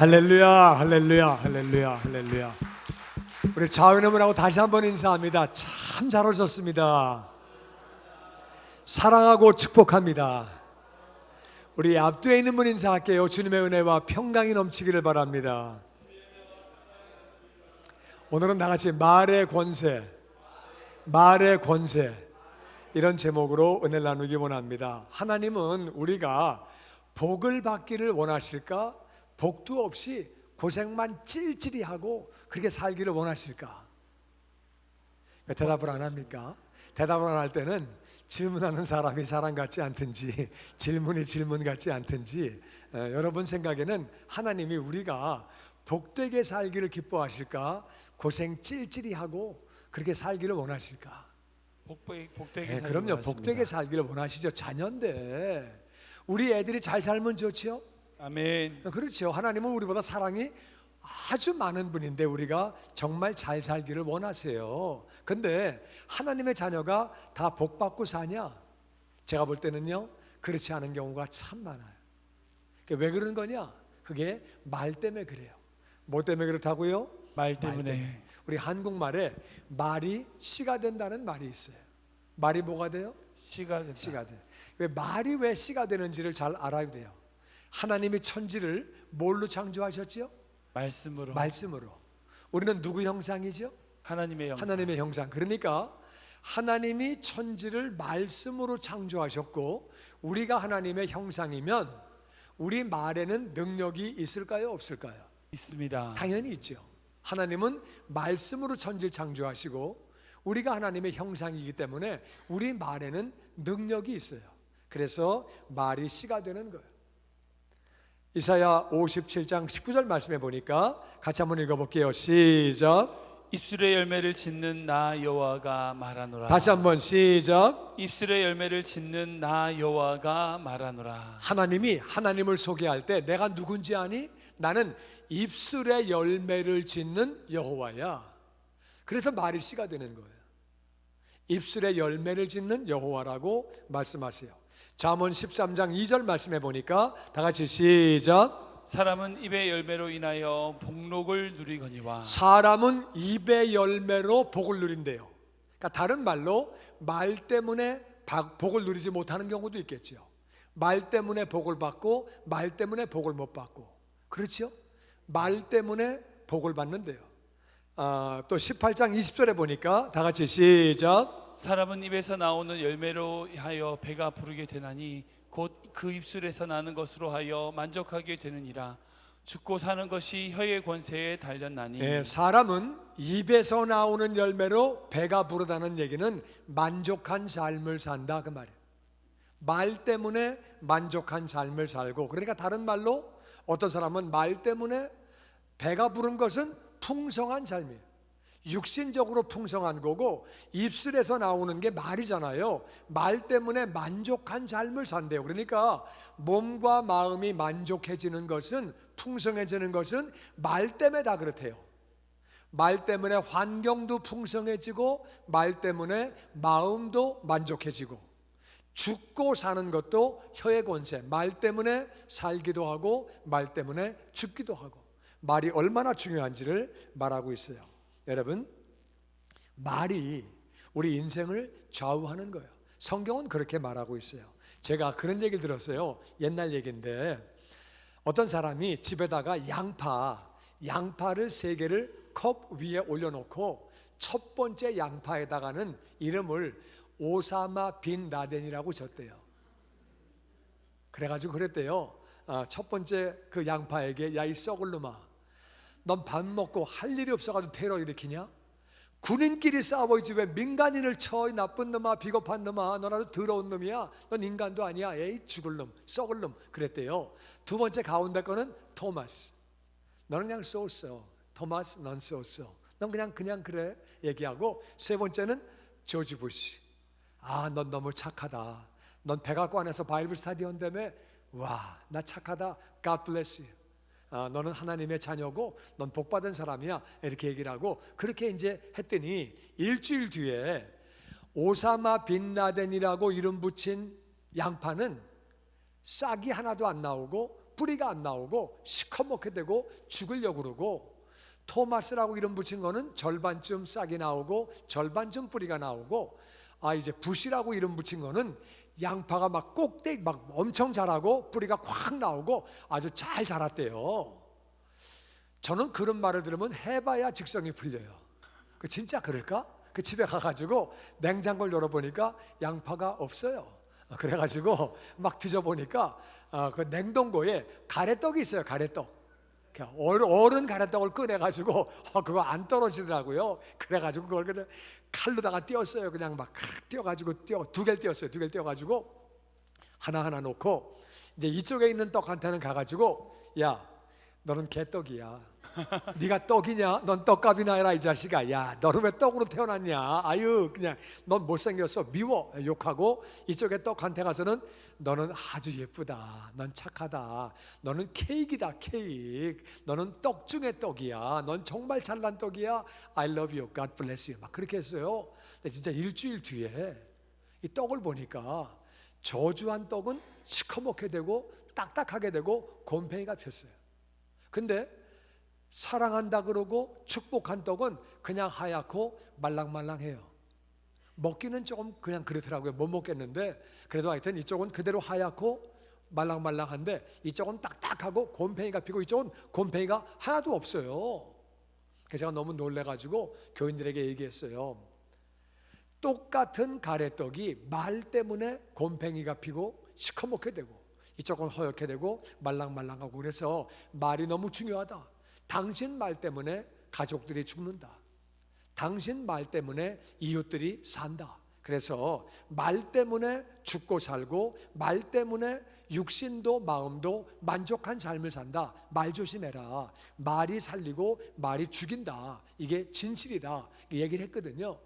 할렐루야, 할렐루야, 할렐루야, 할렐루야. 우리 좌우님하고 다시 한번 인사합니다. 참 잘 오셨습니다. 사랑하고 축복합니다. 우리 앞뒤에 있는 분 인사할게요. 주님의 은혜와 평강이 넘치기를 바랍니다. 오늘은 나같이 말의 권세, 말의 권세, 이런 제목으로 은혜를 나누기 원합니다. 하나님은 우리가 복을 받기를 원하실까? 복도 없이 고생만 찔찔이 하고 그렇게 살기를 원하실까? 대답을 안 합니까? 대답을 안 할 때는 질문하는 사람이 사람 같지 않든지 질문이 질문 같지 않든지 여러분 생각에는 하나님이 우리가 복되게 살기를 기뻐하실까? 고생 찔찔이 하고 그렇게 살기를 원하실까? 복되게 살기를 그럼요. 원하십니다. 복되게 살기를 원하시죠. 자녀인데 우리 애들이 잘 살면 좋죠. 아멘. 그렇죠. 하나님은 우리보다 사랑이 아주 많은 분인데 우리가 정말 잘 살기를 원하세요. 근데 하나님의 자녀가 다 복받고 사냐? 제가 볼 때는요, 그렇지 않은 경우가 참 많아요. 왜 그런 거냐? 그게 말 때문에 그래요. 뭐 때문에 그렇다고요? 말 때문에. 우리 한국말에 말이 씨가 된다는 말이 있어요. 말이 뭐가 돼요? 씨가 된다. 씨가 돼. 왜 말이 왜 씨가 되는지를 잘 알아야 돼요. 하나님이 천지를 뭘로 창조하셨죠? 말씀으로. 말씀으로. 우리는 누구 형상이죠? 하나님의 형상. 하나님의 형상. 그러니까 하나님이 천지를 말씀으로 창조하셨고 우리가 하나님의 형상이면 우리 말에는 능력이 있을까요? 없을까요? 있습니다. 당연히 있죠. 하나님은 말씀으로 천지를 창조하시고 우리가 하나님의 형상이기 때문에 우리 말에는 능력이 있어요. 그래서 말이 씨가 되는 거예요. 이사야 57장 19절 말씀해 보니까 같이 한번 읽어볼게요. 시작. 입술의 열매를 짓는 나 여호와가 말하노라. 다시 한번 시작. 입술의 열매를 짓는 나 여호와가 말하노라. 하나님이 하나님을 소개할 때 내가 누군지 아니? 나는 입술의 열매를 짓는 여호와야. 그래서 말이 씨가 되는 거예요. 입술의 열매를 짓는 여호와라고 말씀하세요. 잠언 13장 2절 말씀해 보니까 다 같이 시작. 사람은 입의 열매로 인하여 복록을 누리거니와. 사람은 입의 열매로 복을 누린대요. 그러니까 다른 말로 말 때문에 복을 누리지 못하는 경우도 있겠죠. 말 때문에 복을 받고 말 때문에 복을 못 받고. 그렇죠? 말 때문에 복을 받는데요. 또 18장 20절에 보니까 다 같이 시작. 사람은 입에서 나오는 열매로 하여 배가 부르게 되나니 곧 그 입술에서 나는 것으로 하여 만족하게 되느니라. 죽고 사는 것이 혀의 권세에 달렸나니. 사람은 입에서 나오는 열매로 배가 부르다는 얘기는 만족한 삶을 산다 그 말이에요. 말 때문에 만족한 삶을 살고, 그러니까 다른 말로 어떤 사람은 말 때문에 배가 부른 것은 풍성한 삶이에요. 육신적으로 풍성한 거고 입술에서 나오는 게 말이잖아요. 말 때문에 만족한 삶을 산대요. 그러니까 몸과 마음이 만족해지는 것은, 풍성해지는 것은 말 때문에 다 그렇대요. 말 때문에 환경도 풍성해지고 말 때문에 마음도 만족해지고, 죽고 사는 것도 혀의 권세, 말 때문에 살기도 하고 말 때문에 죽기도 하고, 말이 얼마나 중요한지를 말하고 있어요. 여러분, 말이 우리 인생을 좌우하는 거예요. 성경은 그렇게 말하고 있어요. 제가 그런 얘기를 들었어요. 옛날 얘기인데 어떤 사람이 집에다가 양파를 3개를 컵 위에 올려놓고 첫 번째 양파에다가는 이름을 오사마 빈 라덴이라고 줬대요. 그래가지고 그랬대요. 첫 번째 그 양파에게, 야 이 썩을 놈아, 넌 밥 먹고 할 일이 없어가지고 테러 일으키냐? 군인끼리 싸워야지 왜 민간인을 쳐? 이 나쁜 놈아, 비겁한 놈아, 넌 아주 더러운 놈이야. 넌 인간도 아니야. 에이 죽을 놈, 썩을 놈. 그랬대요. 두 번째 가운데 거는 토마스, 너는 그냥 쏘쏘. 토마스, 넌 쏘쏘. 넌 그냥 그래 얘기하고, 세 번째는 조지 부시. 넌 너무 착하다. 넌 백악관에서 바이블 스터디 한다며. 와, 나 착하다. God bless you. 너는 하나님의 자녀고 넌 복받은 사람이야. 이렇게 얘기를 하고, 그렇게 이제 했더니 일주일 뒤에 오사마 빈 라덴이라고 이름 붙인 양파는 싹이 하나도 안 나오고 뿌리가 안 나오고 시커멓게 되고 죽으려고 그러고, 토마스라고 이름 붙인 거는 절반쯤 싹이 나오고 절반쯤 뿌리가 나오고, 이제 붓이라고 이름 붙인 거는 양파가 막 꼭대기 막 엄청 자라고 뿌리가 콱 나오고 아주 잘 자랐대요. 저는 그런 말을 들으면 해봐야 직성이 풀려요. 그 진짜 그럴까? 그 집에 가가지고 냉장고를 열어보니까 양파가 없어요. 그래가지고 막 뒤져보니까 그 냉동고에 가래떡이 있어요. 가래떡. 어른 가래떡을 꺼내가지고 그거 안 떨어지더라고요. 그래가지고 그걸 그냥 칼로다가 띄었어요. 그냥 막 띄어가지고 두 개를 띄었어요. 두 개를 띄어가지고 하나하나 놓고, 이제 이쪽에 있는 떡한테는 가가지고, 야, 너는 개떡이야. 네가 떡이냐? 넌 떡값이나 해라 이 자식아. 야, 너는 왜 떡으로 태어났냐? 아유, 그냥 넌 못생겼어. 미워. 욕하고, 이쪽에 떡한테 가서는 너는 아주 예쁘다. 넌 착하다. 너는 케이크다. 케이크. 너는 떡 중에 떡이야. 넌 정말 잘난 떡이야. I love you. God bless you. 막 그렇게 했어요. 근데 진짜 일주일 뒤에 이 떡을 보니까 저주한 떡은 시커멓게 되고 딱딱하게 되고 곰팡이가 폈어요. 근데 사랑한다 그러고 축복한 떡은 그냥 하얗고 말랑말랑해요. 먹기는 조금 그냥 그렇더라고요. 못 먹겠는데, 그래도 하여튼 이쪽은 그대로 하얗고 말랑말랑한데 이쪽은 딱딱하고 곰팡이가 피고 이쪽은 곰팡이가 하나도 없어요. 그래서 제가 너무 놀래가지고 교인들에게 얘기했어요. 똑같은 가래떡이 말 때문에 곰팡이가 피고 시커멓게 되고 이쪽은 허옇게 되고 말랑말랑하고, 그래서 말이 너무 중요하다. 당신 말 때문에 가족들이 죽는다. 당신 말 때문에 이웃들이 산다. 그래서 말 때문에 죽고 살고 말 때문에 육신도 마음도 만족한 삶을 산다. 말 조심해라. 말이 살리고 말이 죽인다. 이게 진실이다. 얘기를 했거든요.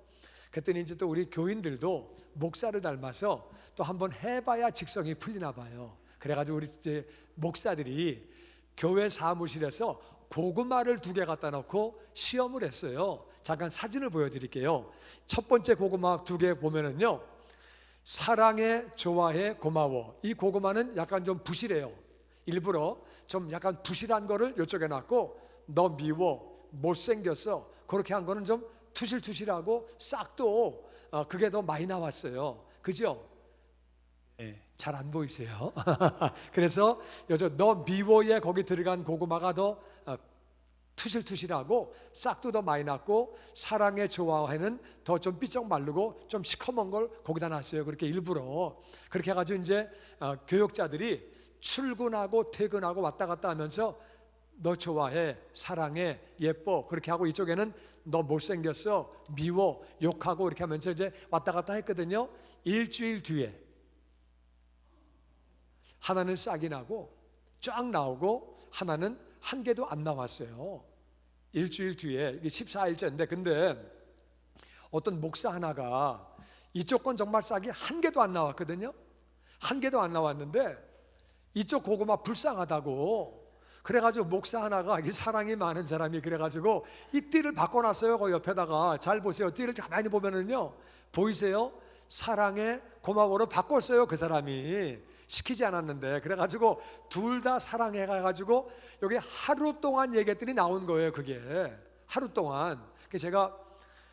그랬더니 이제 또 우리 교인들도 목사를 닮아서 또 한번 해봐야 직성이 풀리나 봐요. 그래가지고 우리 이제 목사들이 교회 사무실에서 고구마를 2개 갖다 놓고 시험을 했어요. 잠깐 사진을 보여드릴게요. 첫 번째 고구마 2개 보면은요, 사랑해, 좋아해, 고마워. 이 고구마는 약간 좀 부실해요. 일부러 좀 약간 부실한 거를 이쪽에 놨고, 너 미워, 못생겼어, 그렇게 한 거는 좀 투실투실하고 싹도 그게 더 많이 나왔어요. 그죠? 네. 잘 안 보이세요? 그래서 너 미워에 거기 들어간 고구마가 더 투실투실하고 싹도 더 많이 났고, 사랑에 좋아해는 더 좀 삐쩍 마르고 좀 시커먼 걸 거기다 놨어요. 그렇게 일부러 그렇게 해가지고 이제 교역자들이 출근하고 퇴근하고 왔다 갔다 하면서 너 좋아해, 사랑해, 예뻐 그렇게 하고, 이쪽에는 너 못생겼어, 미워, 욕하고 이렇게 하면서 이제 왔다 갔다 했거든요. 일주일 뒤에 하나는 싹이 나고 쫙 나오고 하나는 한 개도 안 나왔어요. 일주일 뒤에, 이게 14일째인데, 근데 어떤 목사 하나가 이쪽 건 정말 싹이 한 개도 안 나왔거든요. 한 개도 안 나왔는데 이쪽 고구마 불쌍하다고, 그래가지고 목사 하나가, 이 사랑이 많은 사람이 그래가지고 이 띠를 바꿔놨어요. 그 옆에다가 잘 보세요. 띠를 가만히 보면은요, 보이세요? 사랑에 고마워로 바꿨어요. 그 사람이 시키지 않았는데. 그래가지고 둘 다 사랑해가지고 여기 하루 동안 얘기했더니 나온 거예요. 그게 하루 동안. 제가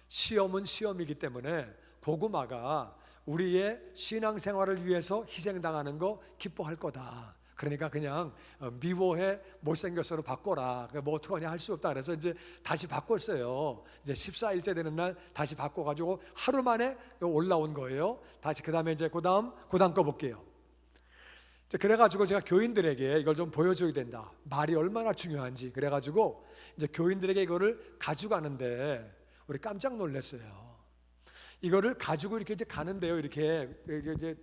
시험은 시험이기 때문에 고구마가 우리의 신앙생활을 위해서 희생당하는 거 기뻐할 거다. 그러니까 그냥 미워해, 못생겼어로 바꿔라. 뭐 어떡하냐 할 수 없다. 그래서 이제 다시 바꿨어요. 이제 14일째 되는 날 다시 바꿔가지고 하루 만에 올라온 거예요. 다시 그 다음에 이제 그 다음 거 볼게요. 그래가지고 제가 교인들에게 이걸 좀 보여줘야 된다. 말이 얼마나 중요한지. 그래가지고 이제 교인들에게 이거를 가져가는데 우리 깜짝 놀랐어요. 이거를 가지고 이렇게 이제 가는데요. 이렇게 이제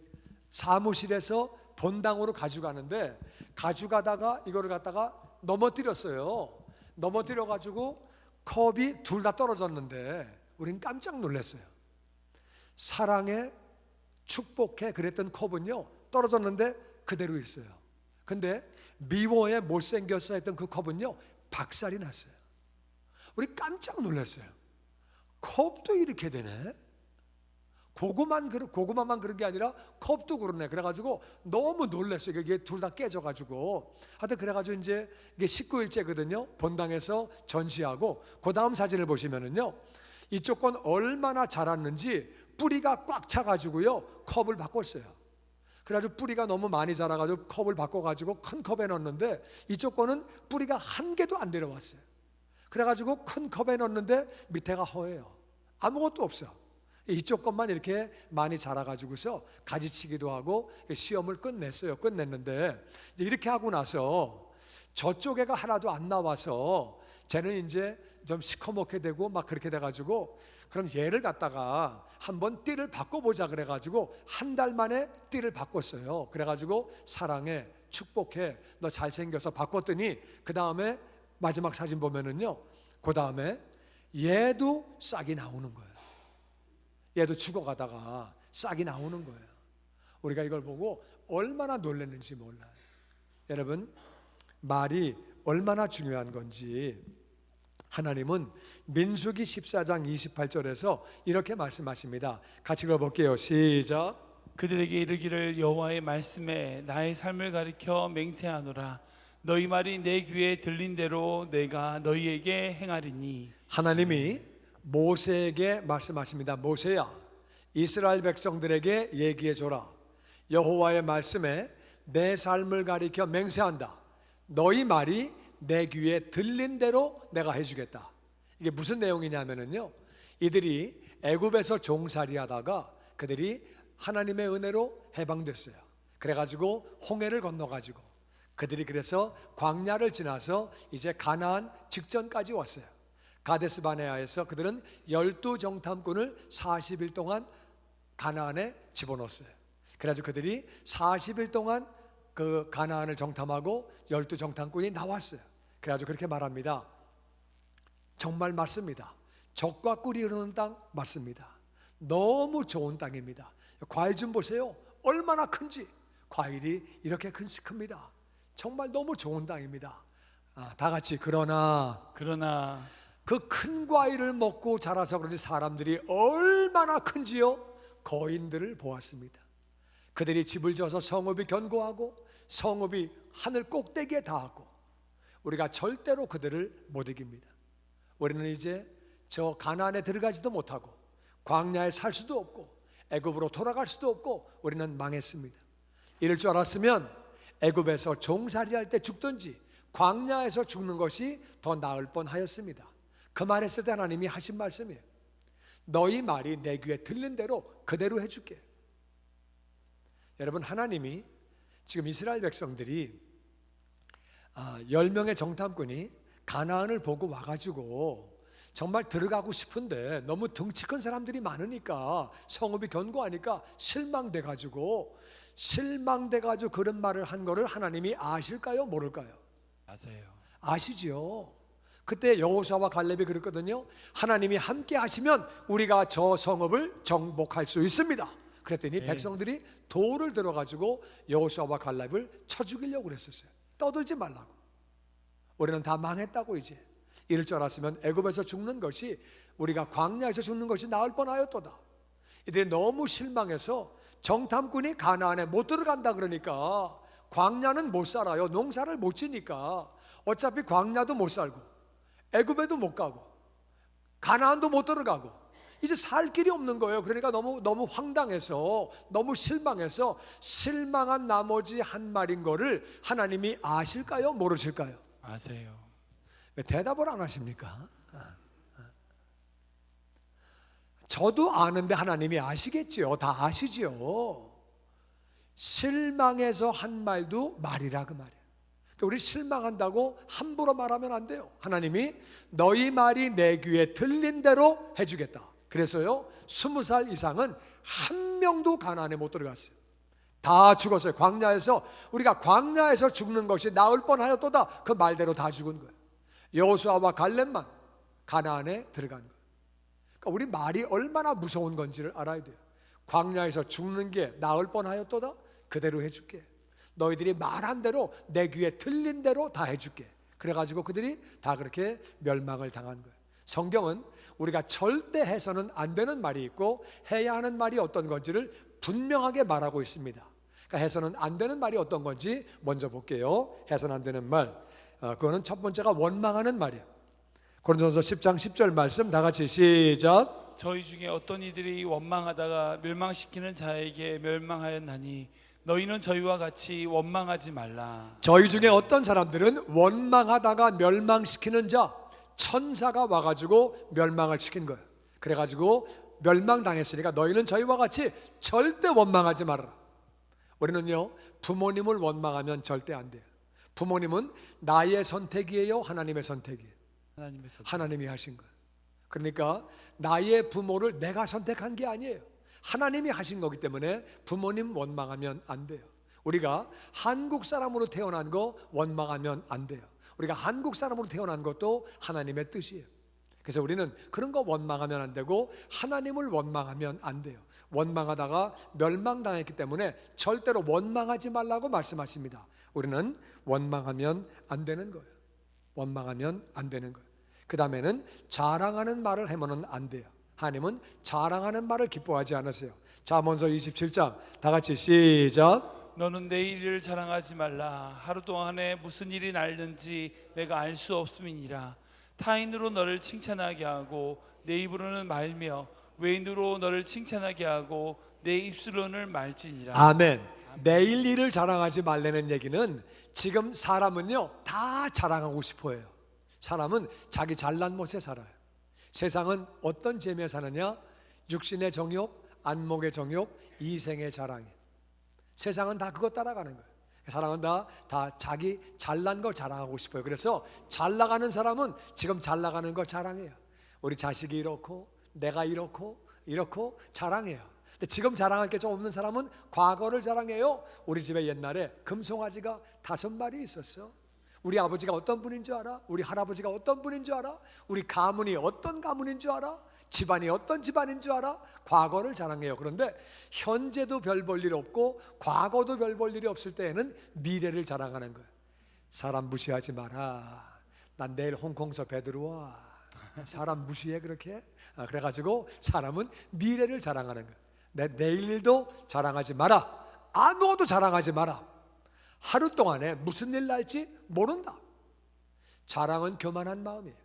사무실에서 본당으로 가져가는데, 가져가다가 이거를 갖다가 넘어뜨렸어요. 넘어뜨려가지고 컵이 둘 다 떨어졌는데 우린 깜짝 놀랐어요. 사랑해, 축복해 그랬던 컵은요, 떨어졌는데 그대로 있어요. 근데 미워해, 못생겼어 했던 그 컵은요, 박살이 났어요. 우리 깜짝 놀랐어요. 컵도 이렇게 되네? 고구마만 그런 게 아니라 컵도 그러네. 그래가지고 너무 놀랐어요. 이게 둘 다 깨져가지고. 하여튼 그래가지고 이제 이게 19일째거든요. 본당에서 전시하고 그 다음 사진을 보시면은요, 이쪽 건 얼마나 자랐는지 뿌리가 꽉 차가지고요 컵을 바꿨어요. 그래가지고 뿌리가 너무 많이 자라가지고 컵을 바꿔가지고 큰 컵에 넣었는데, 이쪽 거는 뿌리가 한 개도 안 내려왔어요. 그래가지고 큰 컵에 넣었는데 밑에가 허해요. 아무것도 없어요. 이쪽 것만 이렇게 많이 자라가지고서 가지치기도 하고 시험을 끝냈는데, 이제 이렇게 하고 나서 저쪽 애가 하나도 안 나와서 쟤는 이제 좀 시커멓게 되고 막 그렇게 돼가지고, 그럼 얘를 갖다가 한번 띠를 바꿔보자 그래가지고 한 달 만에 띠를 바꿨어요. 그래가지고 사랑해, 축복해, 너 잘생겨서 바꿨더니 그 다음에 마지막 사진 보면은요, 그 다음에 얘도 싹이 나오는 거예요. 얘도 죽어가다가 싹이 나오는 거예요. 우리가 이걸 보고 얼마나 놀랐는지 몰라요. 여러분, 말이 얼마나 중요한 건지 하나님은 민수기 14장 28절에서 이렇게 말씀하십니다. 같이 읽어볼게요. 시작. 그들에게 이르기를 여호와의 말씀에 나의 삶을 가리켜 맹세하노라. 너희 말이 내 귀에 들린 대로 내가 너희에게 행하리니. 하나님이 모세에게 말씀하십니다. 모세야, 이스라엘 백성들에게 얘기해 줘라. 여호와의 말씀에 내 삶을 가리켜 맹세한다. 너희 말이 내 귀에 들린 대로 내가 해주겠다. 이게 무슨 내용이냐면요, 이들이 애굽에서 종살이하다가 그들이 하나님의 은혜로 해방됐어요. 그래가지고 홍해를 건너가지고 그들이 그래서 광야를 지나서 이제 가나안 직전까지 왔어요. 가데스 바네아에서 그들은 12정탐꾼을 40일 동안 가나안에 집어넣었어요. 그래가지고 그들이 40일 동안 그 가나안을 정탐하고 12정탐꾼이 나왔어요. 그래가지고 그렇게 말합니다. 정말 맞습니다. 적과 꿀이 흐르는 땅 맞습니다. 너무 좋은 땅입니다. 과일 좀 보세요. 얼마나 큰지. 과일이 이렇게 큽니다. 정말 너무 좋은 땅입니다. 다 같이 그러나 그 큰 과일을 먹고 자라서 그런지 사람들이 얼마나 큰지요. 거인들을 보았습니다. 그들이 집을 지어서 성읍이 견고하고 성읍이 하늘 꼭대기에 닿았고 우리가 절대로 그들을 못 이깁니다. 우리는 이제 저 가나안에 들어가지도 못하고 광야에 살 수도 없고 애굽으로 돌아갈 수도 없고 우리는 망했습니다. 이럴 줄 알았으면 애굽에서 종살이할 때 죽든지 광야에서 죽는 것이 더 나을 뻔하였습니다. 그 말했을 때 하나님이 하신 말씀이에요. 너희 말이 내 귀에 들린 대로 그대로 해줄게. 여러분, 하나님이 지금 이스라엘 백성들이 10명의 정탐꾼이 가나안을 보고 와가지고 정말 들어가고 싶은데 너무 덩치 큰 사람들이 많으니까 성읍이 견고하니까 실망돼가지고 그런 말을 한 거를 하나님이 아실까요? 모를까요? 아시죠. 그때 여호수아와 갈렙이 그랬거든요. 하나님이 함께 하시면 우리가 저 성읍을 정복할 수 있습니다. 그랬더니 백성들이 돌을 들어가지고 여호수아와 갈렙을 쳐 죽이려고 그랬었어요. 떠들지 말라고. 우리는 다 망했다고. 이제 이럴 줄 알았으면 애굽에서 죽는 것이, 우리가 광야에서 죽는 것이 나을 뻔하였도다. 이들이 너무 실망해서 정탐꾼이 가나안에 못 들어간다 그러니까 광야는 못 살아요. 농사를 못 지니까 어차피 광야도 못 살고 애굽에도 못 가고 가나안도 못 들어가고 이제 살 길이 없는 거예요. 그러니까 너무 황당해서 너무 실망해서 실망한 나머지 한 말인 거를 하나님이 아실까요? 모르실까요? 아세요. 왜 대답을 안 하십니까? 저도 아는데 하나님이 아시겠지요. 다 아시지요. 실망해서 한 말도 말이라 그 말이에요. 우리 실망한다고 함부로 말하면 안 돼요. 하나님이 너희 말이 내 귀에 들린 대로 해주겠다. 그래서요 20살 이상은 한 명도 가나안에 못 들어갔어요. 다 죽었어요. 광야에서, 우리가 광야에서 죽는 것이 나을 뻔하였도다 그 말대로 다 죽은 거예요. 여호수아와 갈렙만 가나안에 들어간 거예요. 그러니까 우리 말이 얼마나 무서운 건지를 알아야 돼요. 광야에서 죽는 게 나을 뻔하였도다 그대로 해줄게. 너희들이 말한 대로 내 귀에 들린 대로 다 해줄게. 그래가지고 그들이 다 그렇게 멸망을 당한 거예요. 성경은 우리가 절대 해서는 안 되는 말이 있고 해야 하는 말이 어떤 건지를 분명하게 말하고 있습니다. 그러니까 해서는 안 되는 말이 어떤 건지 먼저 볼게요. 해서는 안 되는 말, 그거는 첫 번째가 원망하는 말이에요. 고린도전서 10장 10절 말씀 다 같이 시작. 저희 중에 어떤 이들이 원망하다가 멸망시키는 자에게 멸망하였나니 너희는 저희와 같이 원망하지 말라. 저희 중에 어떤 사람들은 원망하다가 멸망시키는 자, 천사가 와가지고 멸망을 시킨 거예요. 그래가지고 멸망당했으니까 너희는 저희와 같이 절대 원망하지 말아라. 우리는요, 부모님을 원망하면 절대 안 돼요. 부모님은 나의 선택이에요, 하나님의 선택이에요? 하나님의 선택. 하나님이 하신 거예요. 그러니까 나의 부모를 내가 선택한 게 아니에요. 하나님이 하신 거기 때문에 부모님 원망하면 안 돼요. 우리가 한국 사람으로 태어난 거 원망하면 안 돼요. 우리가 한국 사람으로 태어난 것도 하나님의 뜻이에요. 그래서 우리는 그런 거 원망하면 안 되고 하나님을 원망하면 안 돼요. 원망하다가 멸망당했기 때문에 절대로 원망하지 말라고 말씀하십니다. 우리는 원망하면 안 되는 거예요. 원망하면 안 되는 거예요. 그 다음에는 자랑하는 말을 하면 안 돼요. 하나님은 자랑하는 말을 기뻐하지 않으세요. 잠언서 27장 다 같이 시작. 너는 내 일을 자랑하지 말라. 하루 동안에 무슨 일이 날는지 내가 알 수 없음이니라. 타인으로 너를 칭찬하게 하고 내 입으로는 말며 외인으로 너를 칭찬하게 하고 내 입술로는 말지니라. 아멘. 내일 일을 자랑하지 말라는 얘기는 지금 사람은요 다 자랑하고 싶어해요. 사람은 자기 잘난 못에 살아요. 세상은 어떤 재미에 사느냐? 육신의 정욕, 안목의 정욕, 이생의 자랑이에요. 세상은 다 그거 따라가는 거예요. 사람은 다 자기 잘난 거 자랑하고 싶어요. 그래서 잘 나가는 사람은 지금 잘 나가는 거 자랑해요. 우리 자식이 이렇고 내가 이렇고 자랑해요. 근데 지금 자랑할 게 좀 없는 사람은 과거를 자랑해요. 우리 집에 옛날에 금송아지가 5마리 있었어. 우리 아버지가 어떤 분인 줄 알아? 우리 할아버지가 어떤 분인 줄 알아? 우리 가문이 어떤 가문인 줄 알아? 집안이 어떤 집안인 줄 알아? 과거를 자랑해요. 그런데 현재도 별 볼 일 없고 과거도 별 볼 일이 없을 때에는 미래를 자랑하는 거예요. 사람 무시하지 마라. 난 내일 홍콩서 배 들어와. 사람 무시해 그렇게? 그래가지고 사람은 미래를 자랑하는 거예요. 내일 일도 자랑하지 마라. 아무것도 자랑하지 마라. 하루 동안에 무슨 일 날지 모른다. 자랑은 교만한 마음이에요.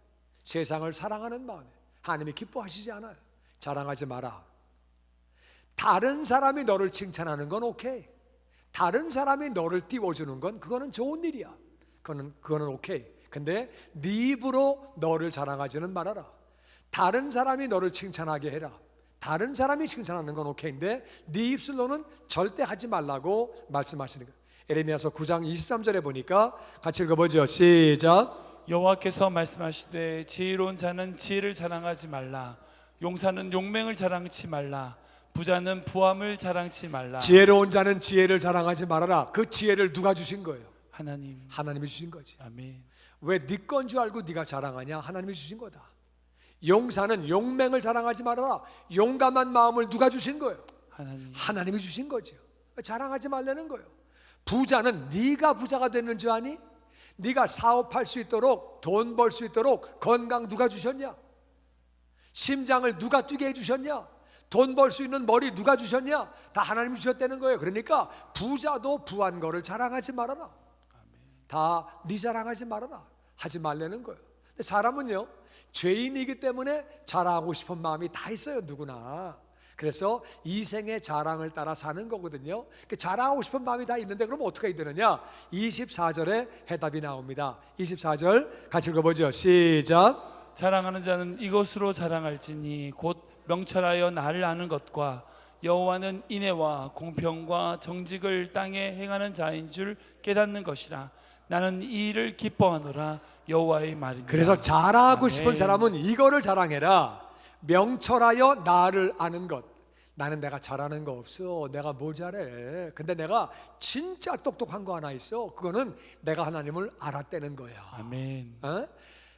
세상을 사랑하는 마음이에요. 하나님이 기뻐하시지 않아요. 자랑하지 마라. 다른 사람이 너를 칭찬하는 건 오케이. 다른 사람이 너를 띄워주는 건 그거는 좋은 일이야. 그거는 오케이. 근데 네 입으로 너를 자랑하지는 말아라. 다른 사람이 너를 칭찬하게 해라. 다른 사람이 칭찬하는 건 오케이인데 네 입술로는 절대 하지 말라고 말씀하시는 거예요. 에레미야서 9장 23절에 보니까 같이 읽어보죠. 시작. 여호와께서 말씀하시되 지혜로운 자는 지혜를 자랑하지 말라. 용사는 용맹을 자랑치 말라. 부자는 부함을 자랑치 말라. 지혜로운 자는 지혜를 자랑하지 말아라. 그 지혜를 누가 주신 거예요? 하나님. 하나님이 주신 거지. 아멘. 왜 네 건 줄 알고 네가 자랑하냐? 하나님이 주신 거다. 용사는 용맹을 자랑하지 말아라. 용감한 마음을 누가 주신 거예요? 하나님. 하나님이 주신 거죠. 자랑하지 말라는 거예요. 부자는 네가 부자가 되는 줄 아니? 네가 사업할 수 있도록 돈 벌 수 있도록 건강 누가 주셨냐? 심장을 누가 뛰게 해주셨냐? 돈 벌 수 있는 머리 누가 주셨냐? 다 하나님이 주셨다는 거예요. 그러니까 부자도 부한 거를 자랑하지 말아라. 다 네 자랑하지 말아라. 하지 말라는 거예요. 근데 사람은요 죄인이기 때문에 자랑하고 싶은 마음이 다 있어요. 누구나. 그래서 이생의 자랑을 따라 사는 거거든요. 자랑하고 싶은 마음이 다 있는데 그럼 어떻게 해야 되느냐? 24절에 해답이 나옵니다. 24절 같이 읽어보죠. 시작. 자랑하는 자는 이것으로 자랑할지니 곧 명철하여 나를 아는 것과 여호와는 인애와 공평과 정직을 땅에 행하는 자인 줄 깨닫는 것이라. 나는 이 일을 기뻐하노라. 여호와의 말이니라. 그래서 자랑하고 아멘. 싶은 사람은 이거를 자랑해라. 명철하여 나를 아는 것. 나는 내가 잘하는 거 없어. 내가 뭘 잘해. 근데 내가 진짜 똑똑한 거 하나 있어. 그거는 내가 하나님을 알았다는 거야. 아멘.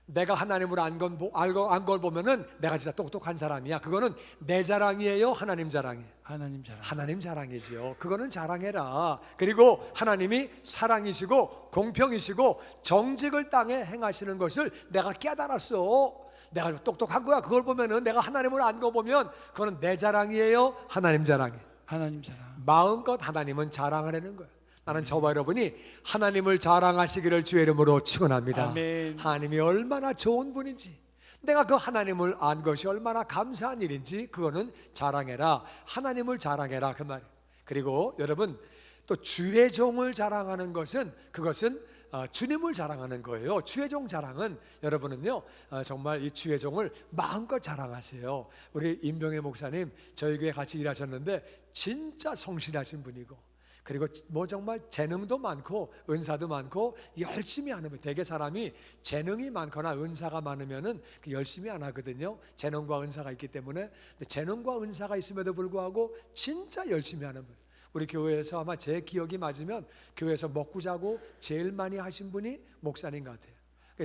내가 하나님을 안 걸 보면은 내가 진짜 똑똑한 사람이야. 그거는 내 자랑이에요, 하나님 자랑이에요? 하나님 자랑. 하나님 자랑이죠. 그거는 자랑해라. 그리고 하나님이 사랑이시고 공평이시고 정직을 땅에 행하시는 것을 내가 깨달았어. 내가 똑똑한 거야. 그걸 보면은 내가 하나님을 안 거 보면 그거는 내 자랑이에요, 하나님 자랑이에요? 하나님 자랑. 마음껏 하나님은 자랑하라는 거예요. 나는 저와 여러분이 하나님을 자랑하시기를 주의 이름으로 축원합니다. 아멘. 하나님이 얼마나 좋은 분인지, 내가 그 하나님을 안 것이 얼마나 감사한 일인지 그거는 자랑해라. 하나님을 자랑해라 그 말이에요. 그리고 여러분 또 주의 종을 자랑하는 것은 그것은 주님을 자랑하는 거예요. 주의 종 자랑은 여러분은요 정말 이 주의 종을 마음껏 자랑하세요. 우리 임병혜 목사님 저희 교회 같이 일하셨는데 진짜 성실하신 분이고, 그리고 뭐 정말 재능도 많고 은사도 많고 열심히 하는 분. 대개 사람이 재능이 많거나 은사가 많으면은 열심히 안 하거든요. 재능과 은사가 있기 때문에. 근데 재능과 은사가 있음에도 불구하고 진짜 열심히 하는 분. 우리 교회에서 아마 제 기억이 맞으면 교회에서 먹고 자고 제일 많이 하신 분이 목사님 같아요.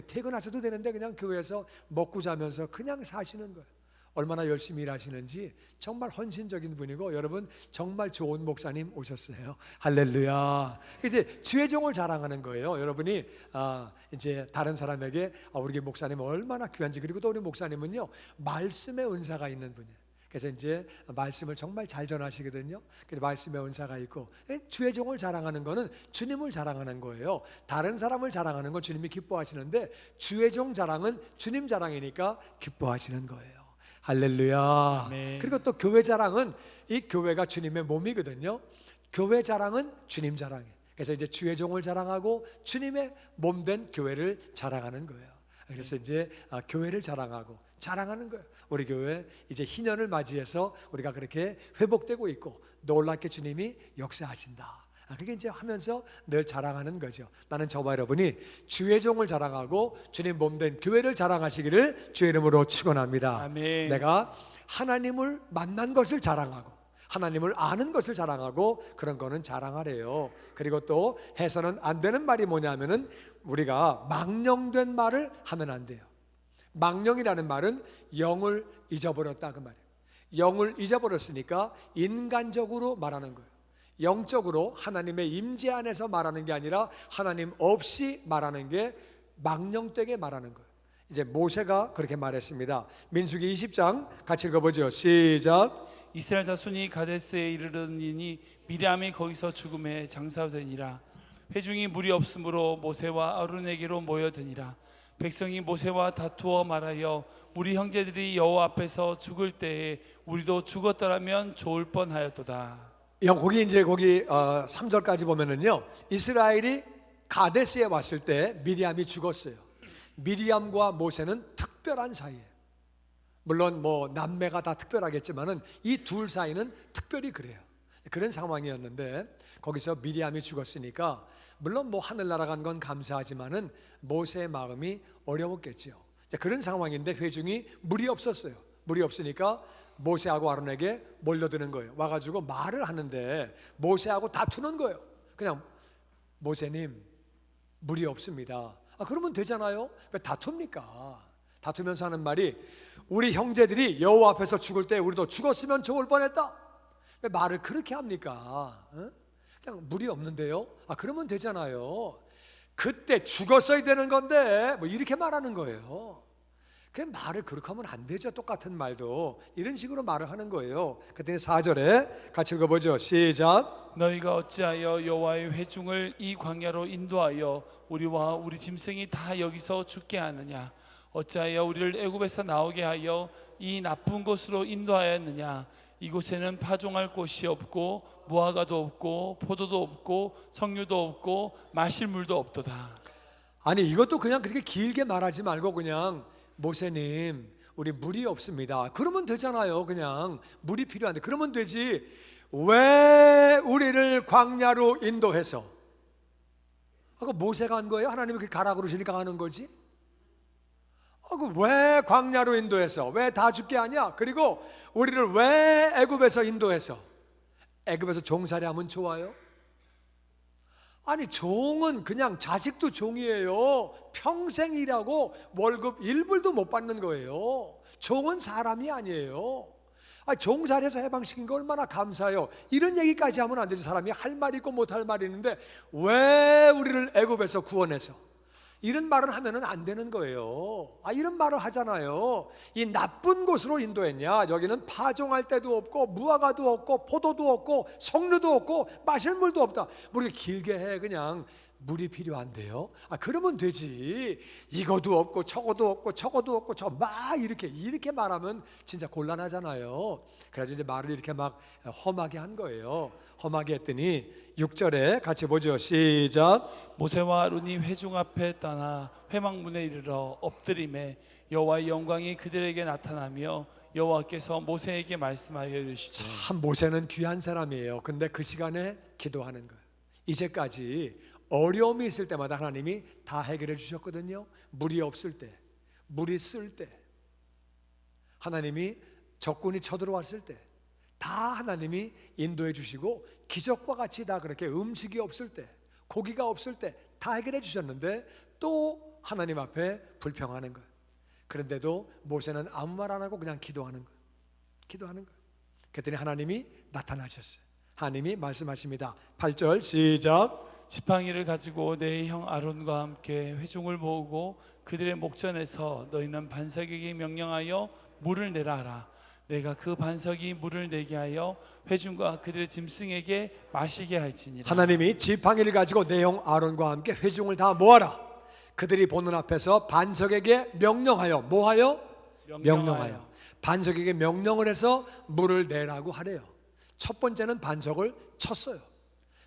퇴근하셔도 되는데 그냥 교회에서 먹고 자면서 그냥 사시는 거예요. 얼마나 열심히 일하시는지 정말 헌신적인 분이고, 여러분 정말 좋은 목사님 오셨어요. 할렐루야. 이제 주의 종을 자랑하는 거예요. 여러분이 이제 다른 사람에게 우리 목사님 얼마나 귀한지. 그리고 또 우리 목사님은요 말씀의 은사가 있는 분이에요. 그래서 이제 말씀을 정말 잘 전하시거든요. 그래서 말씀의 은사가 있고, 주의 종을 자랑하는 거는 주님을 자랑하는 거예요. 다른 사람을 자랑하는 건 주님이 기뻐하시는데 주의 종 자랑은 주님 자랑이니까 기뻐하시는 거예요. 할렐루야. 아멘. 그리고 또 교회 자랑은 이 교회가 주님의 몸이거든요. 교회 자랑은 주님 자랑이에요. 그래서 이제 주의 종을 자랑하고 주님의 몸된 교회를 자랑하는 거예요. 그래서 이제 교회를 자랑하는 거예요. 우리 교회 이제 희년을 맞이해서 우리가 그렇게 회복되고 있고 놀랍게 주님이 역사하신다. 그게 이제 하면서 늘 자랑하는 거죠. 나는 저와 여러분이 주의 종을 자랑하고 주님 몸된 교회를 자랑하시기를 주의 이름으로 축원합니다. 아멘. 내가 하나님을 만난 것을 자랑하고 하나님을 아는 것을 자랑하고 그런 거는 자랑하래요. 그리고 또 해서는 안 되는 말이 뭐냐면은 우리가 망령된 말을 하면 안 돼요. 망령이라는 말은 영을 잊어버렸다 그 말이에요. 영을 잊어버렸으니까 인간적으로 말하는 거예요. 영적으로 하나님의 임재 안에서 말하는 게 아니라 하나님 없이 말하는 게 망령되게 말하는 거예요. 이제 모세가 그렇게 말했습니다. 민수기 20장 같이 읽어보죠. 시작. 이스라엘 자손이 가데스에 이르르니 미리암이 거기서 죽음에 장사되니라. 회중이 무리 없으므로 모세와 아론에게로 모여드니라. 백성이 모세와 다투어 말하여 우리 형제들이 여호와 앞에서 죽을 때에 우리도 죽었더라면 좋을 뻔하였도다. 거기 3절까지 보면은요, 이스라엘이 가데스에 왔을 때 미리암이 죽었어요. 미리암과 모세는 특별한 사이예요. 물론 뭐 남매가 다 특별하겠지만은 이 둘 사이는 특별히 그래요. 그런 상황이었는데 거기서 미리암이 죽었으니까 물론 뭐 하늘나라 간 건 감사하지만은 모세의 마음이 어려웠겠죠. 그런 상황인데 회중이 물이 없었어요. 물이 없으니까 모세하고 아론에게 몰려드는 거예요. 와가지고 말을 하는데 모세하고 다투는 거예요. 그냥 모세님 물이 없습니다. 그러면 되잖아요. 왜 다툽니까? 다투면서 하는 말이 우리 형제들이 여호와 앞에서 죽을 때 우리도 죽었으면 좋을 뻔했다. 왜 말을 그렇게 합니까? 그냥 물이 없는데요. 그러면 되잖아요. 그때 죽었어야 되는 건데 뭐 이렇게 말하는 거예요. 그 말을 그렇게 하면 안 되죠. 똑같은 말도 이런 식으로 말을 하는 거예요. 그때 4절에 같이 읽어보죠. 시작. 너희가 어찌하여 여호와의 회중을 이 광야로 인도하여 우리와 우리 짐승이 다 여기서 죽게 하느냐? 어찌하여 우리를 애굽에서 나오게 하여 이 나쁜 곳으로 인도하였느냐? 이곳에는 파종할 곳이 없고 무화과도 없고 포도도 없고 석류도 없고 마실 물도 없도다. 아니 이것도 그냥 그렇게 길게 말하지 말고 그냥 모세님 우리 물이 없습니다. 그러면 되잖아요. 그냥 물이 필요한데 그러면 되지. 왜 우리를 광야로 인도해서? 모세가 한 거예요? 하나님이 그렇게 가라 그러시니까 하는 거지? 왜 광야로 인도해서? 왜 다 죽게 하냐? 그리고 우리를 왜 애굽에서 인도해서? 애굽에서 종살이 하면 좋아요? 아니 종은 그냥 자식도 종이에요. 평생 일하고 월급 1불도 못 받는 거예요. 종은 사람이 아니에요. 종살이에서 해방시킨 거 얼마나 감사해요. 이런 얘기까지 하면 안 되죠. 사람이 할 말 있고 못할 말이 있는데 왜 우리를 애굽에서 구원해서 이런 말을 하면은 안 되는 거예요. 이런 말을 하잖아요. 이 나쁜 곳으로 인도했냐? 여기는 파종할 데도 없고 무화과도 없고 포도도 없고 석류도 없고 마실 물도 없다. 뭐 이렇게 길게 해. 그냥 물이 필요한데요. 그러면 되지. 이거도 없고 저거도 없고 저거도 없고 저 막 이렇게 말하면 진짜 곤란하잖아요. 그래서 이제 말을 이렇게 막 험하게 한 거예요. 험하게 했더니 6절에 같이 보죠. 시작. 모세와 아론이 회중 앞에 떠나 회막문에 이르러 엎드림에 여호와의 영광이 그들에게 나타나며 여호와께서 모세에게 말씀하여 이르시되. 참 모세는 귀한 사람이에요. 근데 그 시간에 기도하는 거예요. 이제까지 어려움이 있을 때마다 하나님이 다 해결해 주셨거든요. 물이 없을 때, 물이 쓸 때, 하나님이 적군이 쳐들어왔을 때 다 하나님이 인도해 주시고 기적과 같이 다 그렇게 음식이 없을 때, 고기가 없을 때 다 해결해 주셨는데 또 하나님 앞에 불평하는 거예요. 그런데도 모세는 아무 말 안 하고 그냥 기도하는 거예요. 기도하는 거예요. 그랬더니 하나님이 나타나셨어요. 하나님이 말씀하십니다. 8절 시작. 지팡이를 가지고 내 형 아론과 함께 회중을 모으고 그들의 목전에서 너희는 반석에게 명령하여 물을 내라 하라. 내가 그 반석이 물을 내게 하여 회중과 그들의 짐승에게 마시게 할지니라. 하나님이 지팡이를 가지고 내 형 아론과 함께 회중을 다 모아라. 그들이 보는 앞에서 반석에게 명령하여 뭐하여? 명령하여. 반석에게 명령을 해서 물을 내라고 하래요. 첫 번째는 반석을 쳤어요.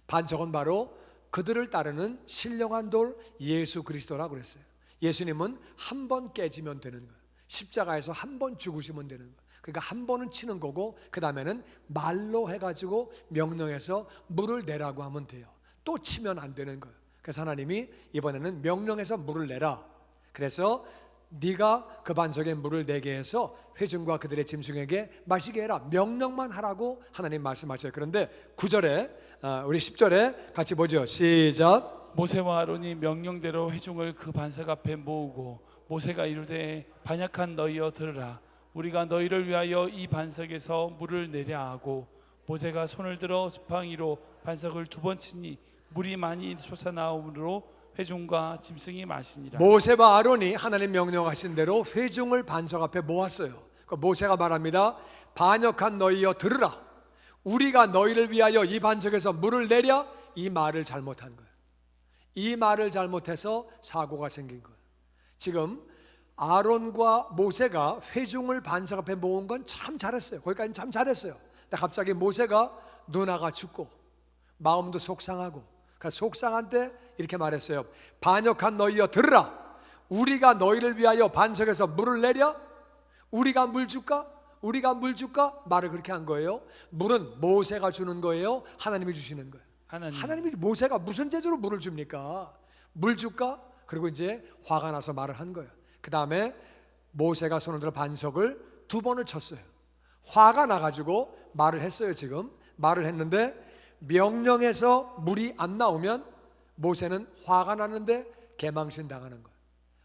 반석은 바로 그들을 따르는 신령한 돌 예수 그리스도라고 그랬어요. 예수님은 한 번 깨지면 되는 거예요. 십자가에서 한 번 죽으시면 되는 거예요. 그러니까 한 번은 치는 거고 그 다음에는 말로 해가지고 명령해서 물을 내라고 하면 돼요. 또 치면 안 되는 거예요. 그래서 하나님이 이번에는 명령해서 물을 내라. 그래서 네가 그 반석에 물을 내게 해서 회중과 그들의 짐승에게 마시게 해라. 명령만 하라고 하나님 말씀하셔요. 그런데 9절에 우리 10절에 같이 보죠. 시작. 모세와 아론이 명령대로 회중을 그 반석 앞에 모으고 모세가 이르되 반역한 너희여 들으라. 우리가 너희를 위하여 이 반석에서 물을 내려 하고 모세가 손을 들어 지팡이로 반석을 2번 치니 물이 많이 솟아나오므로 회중과 짐승이 마시니라. 모세와 아론이 하나님 명령하신 대로 회중을 반석 앞에 모았어요. 모세가 말합니다. 반역한 너희여 들으라. 우리가 너희를 위하여 이 반석에서 물을 내랴. 이 말을 잘못한 거예요. 이 말을 잘못해서 사고가 생긴 거예요. 지금 아론과 모세가 회중을 반석 앞에 모은 건 참 잘했어요. 거기까지는 참 잘했어요. 근데 갑자기 모세가 누나가 죽고 마음도 속상하고 속상한 때 이렇게 말했어요. 반역한 너희여 들으라. 우리가 너희를 위하여 반석에서 물을 내랴. 우리가 물 줄까? 우리가 물 줄까? 말을 그렇게 한 거예요. 물은 모세가 주는 거예요? 하나님이 주시는 거예요? 하나님이. 모세가 무슨 재주로 물을 줍니까? 물 줄까? 그리고 이제 화가 나서 말을 한 거예요. 그 다음에 모세가 손을 들어 반석을 2번을 쳤어요. 화가 나가지고 말을 했어요. 지금 말을 했는데 명령해서 물이 안 나오면 모세는 화가 나는데 개망신 당하는 거예요.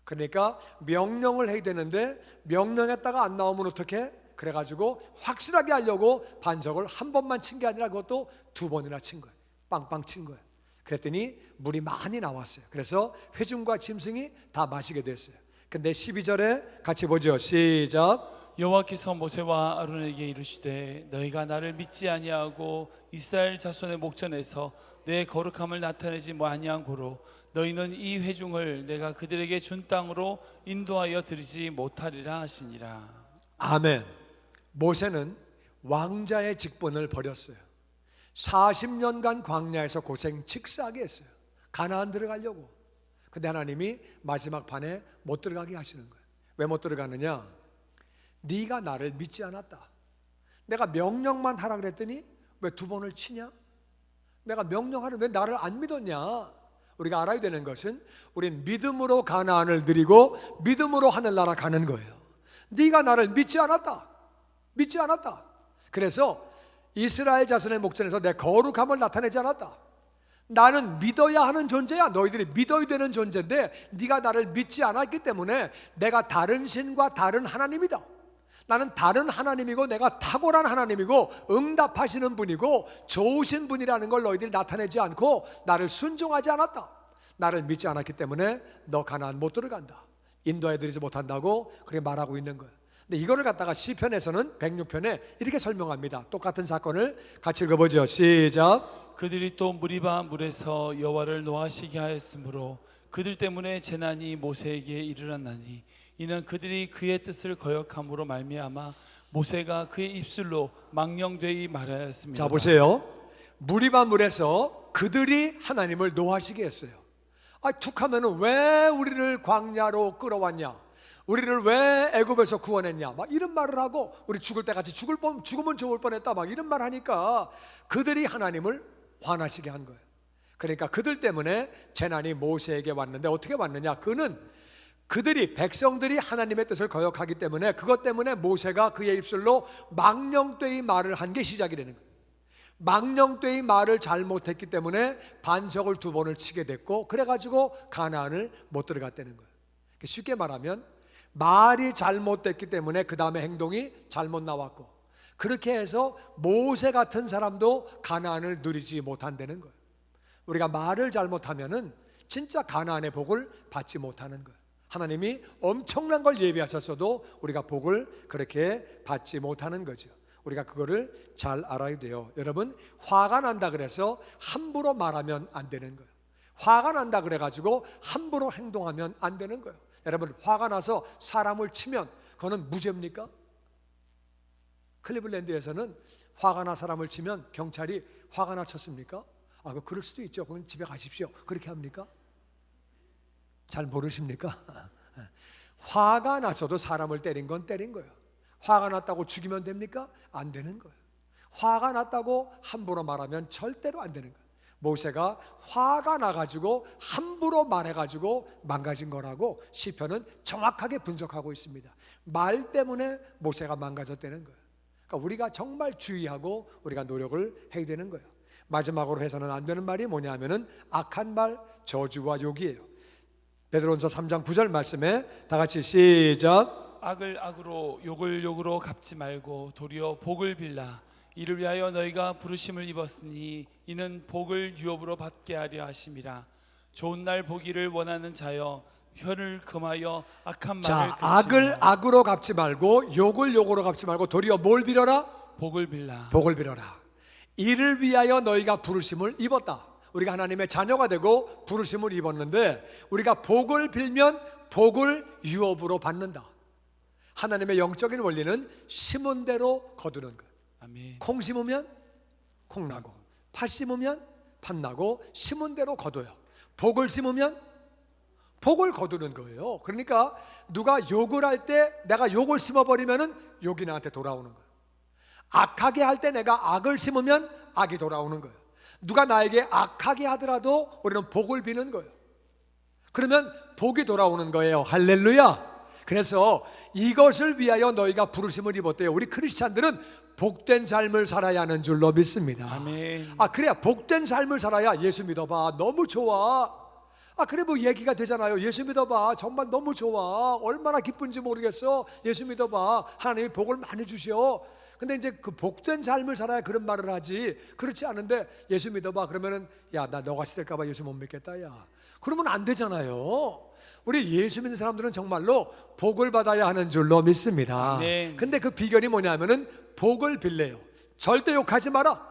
그러니까 명령을 해야 되는데 명령했다가 안 나오면 어떻게? 그래가지고 확실하게 하려고 반석을 한 번만 친 게 아니라 그것도 2번이나 친 거예요. 빵빵 친 거예요. 그랬더니 물이 많이 나왔어요. 그래서 회중과 짐승이 다 마시게 됐어요. 근데 12절에 같이 보죠. 시작. 여호와께서 모세와 아론에게 이르시되 너희가 나를 믿지 아니하고 이스라엘 자손의 목전에서 내 거룩함을 나타내지 아니한 고로 너희는 이 회중을 내가 그들에게 준 땅으로 인도하여 드리지 못하리라 하시니라. 아멘. 모세는 왕자의 직분을 버렸어요. 40년간 광야에서 고생 칙사하게 했어요. 가나안 들어가려고. 근데 하나님이 마지막 판에 못 들어가게 하시는 거예요. 왜 못 들어가느냐? 네가 나를 믿지 않았다. 내가 명령만 하라 그랬더니 왜 2번을 치냐? 내가 명령하는 왜 나를 안 믿었냐? 우리가 알아야 되는 것은 우린 믿음으로 가나안을 누리고 믿음으로 하늘나라 가는 거예요. 네가 나를 믿지 않았다. 믿지 않았다. 그래서 이스라엘 자손의 목전에서 내 거룩함을 나타내지 않았다. 나는 믿어야 하는 존재야. 너희들이 믿어야 되는 존재인데 네가 나를 믿지 않았기 때문에 내가 다른 신과 다른 하나님이다. 나는 다른 하나님이고 내가 탁월한 하나님이고 응답하시는 분이고 좋으신 분이라는 걸 너희들이 나타내지 않고 나를 순종하지 않았다. 나를 믿지 않았기 때문에 너 가나안 못 들어간다. 인도해드리지 못한다고 그렇게 말하고 있는 거예요. 근데 이거를 갖다가 시편에서는 106편에 이렇게 설명합니다. 똑같은 사건을 같이 읽어보죠. 시작. 그들이 또 무리바 물에서 여호와를 노하시게 하였으므로 그들 때문에 재난이 모세에게 이르렀나니 이는 그들이 그의 뜻을 거역함으로 말미암아 모세가 그의 입술로 망령되이 말하였습니다. 자 보세요. 무리바 물에서 그들이 하나님을 노하시게 했어요. 툭 하면은 왜 우리를 광야로 끌어왔냐, 우리를 왜 애굽에서 구원했냐, 막 이런 말을 하고 우리 죽을 때 같이 죽으면 좋을 뻔했다, 막 이런 말 하니까 그들이 하나님을 화나시게 한 거예요. 그러니까 그들 때문에 재난이 모세에게 왔는데 어떻게 왔느냐? 그들이 백성들이 하나님의 뜻을 거역하기 때문에 그것 때문에 모세가 그의 입술로 망령되이 말을 한 게 시작이 되는 거예요. 망령되이 말을 잘못했기 때문에 반석을 2번을 치게 됐고 그래가지고 가나안을 못 들어갔다는 거예요. 쉽게 말하면 말이 잘못됐기 때문에 그 다음에 행동이 잘못 나왔고 그렇게 해서 모세 같은 사람도 가나안을 누리지 못한다는 거예요. 우리가 말을 잘못하면은 진짜 가나안의 복을 받지 못하는 거예요. 하나님이 엄청난 걸 예비하셨어도 우리가 복을 그렇게 받지 못하는 거죠. 우리가 그거를 잘 알아야 돼요. 여러분, 화가 난다 그래서 함부로 말하면 안 되는 거예요. 화가 난다 그래가지고 함부로 행동하면 안 되는 거예요. 여러분, 화가 나서 사람을 치면 그거는 무죄입니까? 클리블랜드에서는 화가 나 사람을 치면 경찰이 화가 나 쳤습니까? 그럴 수도 있죠. 그건 집에 가십시오. 그렇게 합니까? 잘 모르십니까? 화가 나서도 사람을 때린 건 때린 거예요. 화가 났다고 죽이면 됩니까? 안 되는 거예요. 화가 났다고 함부로 말하면 절대로 안 되는 거예요. 모세가 화가 나가지고 함부로 말해가지고 망가진 거라고 시편은 정확하게 분석하고 있습니다. 말 때문에 모세가 망가졌다는 거예요. 그러니까 우리가 정말 주의하고 우리가 노력을 해야 되는 거예요. 마지막으로 해서는 안 되는 말이 뭐냐면은 악한 말, 저주와 욕이에요. 베드로전서 3장 9절 말씀에 다 같이 시작. 악을 악으로 욕을 욕으로 갚지 말고 도리어 복을 빌라. 이를 위하여 너희가 부르심을 입었으니 이는 복을 유업으로 받게 하려 하심이라. 좋은 날 보기를 원하는 자여 혀를 금하여 악한 말을 자, 그치라. 악을 악으로 갚지 말고 욕을 욕으로 갚지 말고 도리어 뭘 빌어라? 복을 빌라. 복을 빌어라. 이를 위하여 너희가 부르심을 입었다. 우리가 하나님의 자녀가 되고 부르심을 입었는데 우리가 복을 빌면 복을 유업으로 받는다. 하나님의 영적인 원리는 심은 대로 거두는 것. 아멘. 콩 심으면 콩 나고 팥 심으면 팥 나고 심은 대로 거둬요. 복을 심으면 복을 거두는 거예요. 그러니까 누가 욕을 할 때 내가 욕을 심어버리면은 욕이 나한테 돌아오는 거예요. 악하게 할 때 내가 악을 심으면 악이 돌아오는 거예요. 누가 나에게 악하게 하더라도 우리는 복을 비는 거예요. 그러면 복이 돌아오는 거예요. 할렐루야. 그래서 이것을 위하여 너희가 부르심을 입었대요. 우리 크리스찬들은 복된 삶을 살아야 하는 줄로 믿습니다. 아멘. 그래야 복된 삶을 살아야 예수 믿어봐. 너무 좋아. 그래 뭐 얘기가 되잖아요. 예수 믿어봐. 정말 너무 좋아. 얼마나 기쁜지 모르겠어. 예수 믿어봐. 하나님이 복을 많이 주셔. 근데 이제 그 복된 삶을 살아야 그런 말을 하지. 그렇지 않은데 예수 믿어봐. 그러면은 야, 나 너같이 될까봐 예수 못 믿겠다. 야, 그러면 안 되잖아요. 우리 예수 믿는 사람들은 정말로 복을 받아야 하는 줄로 믿습니다. 네. 근데 그 비결이 뭐냐면은 복을 빌래요. 절대 욕하지 마라.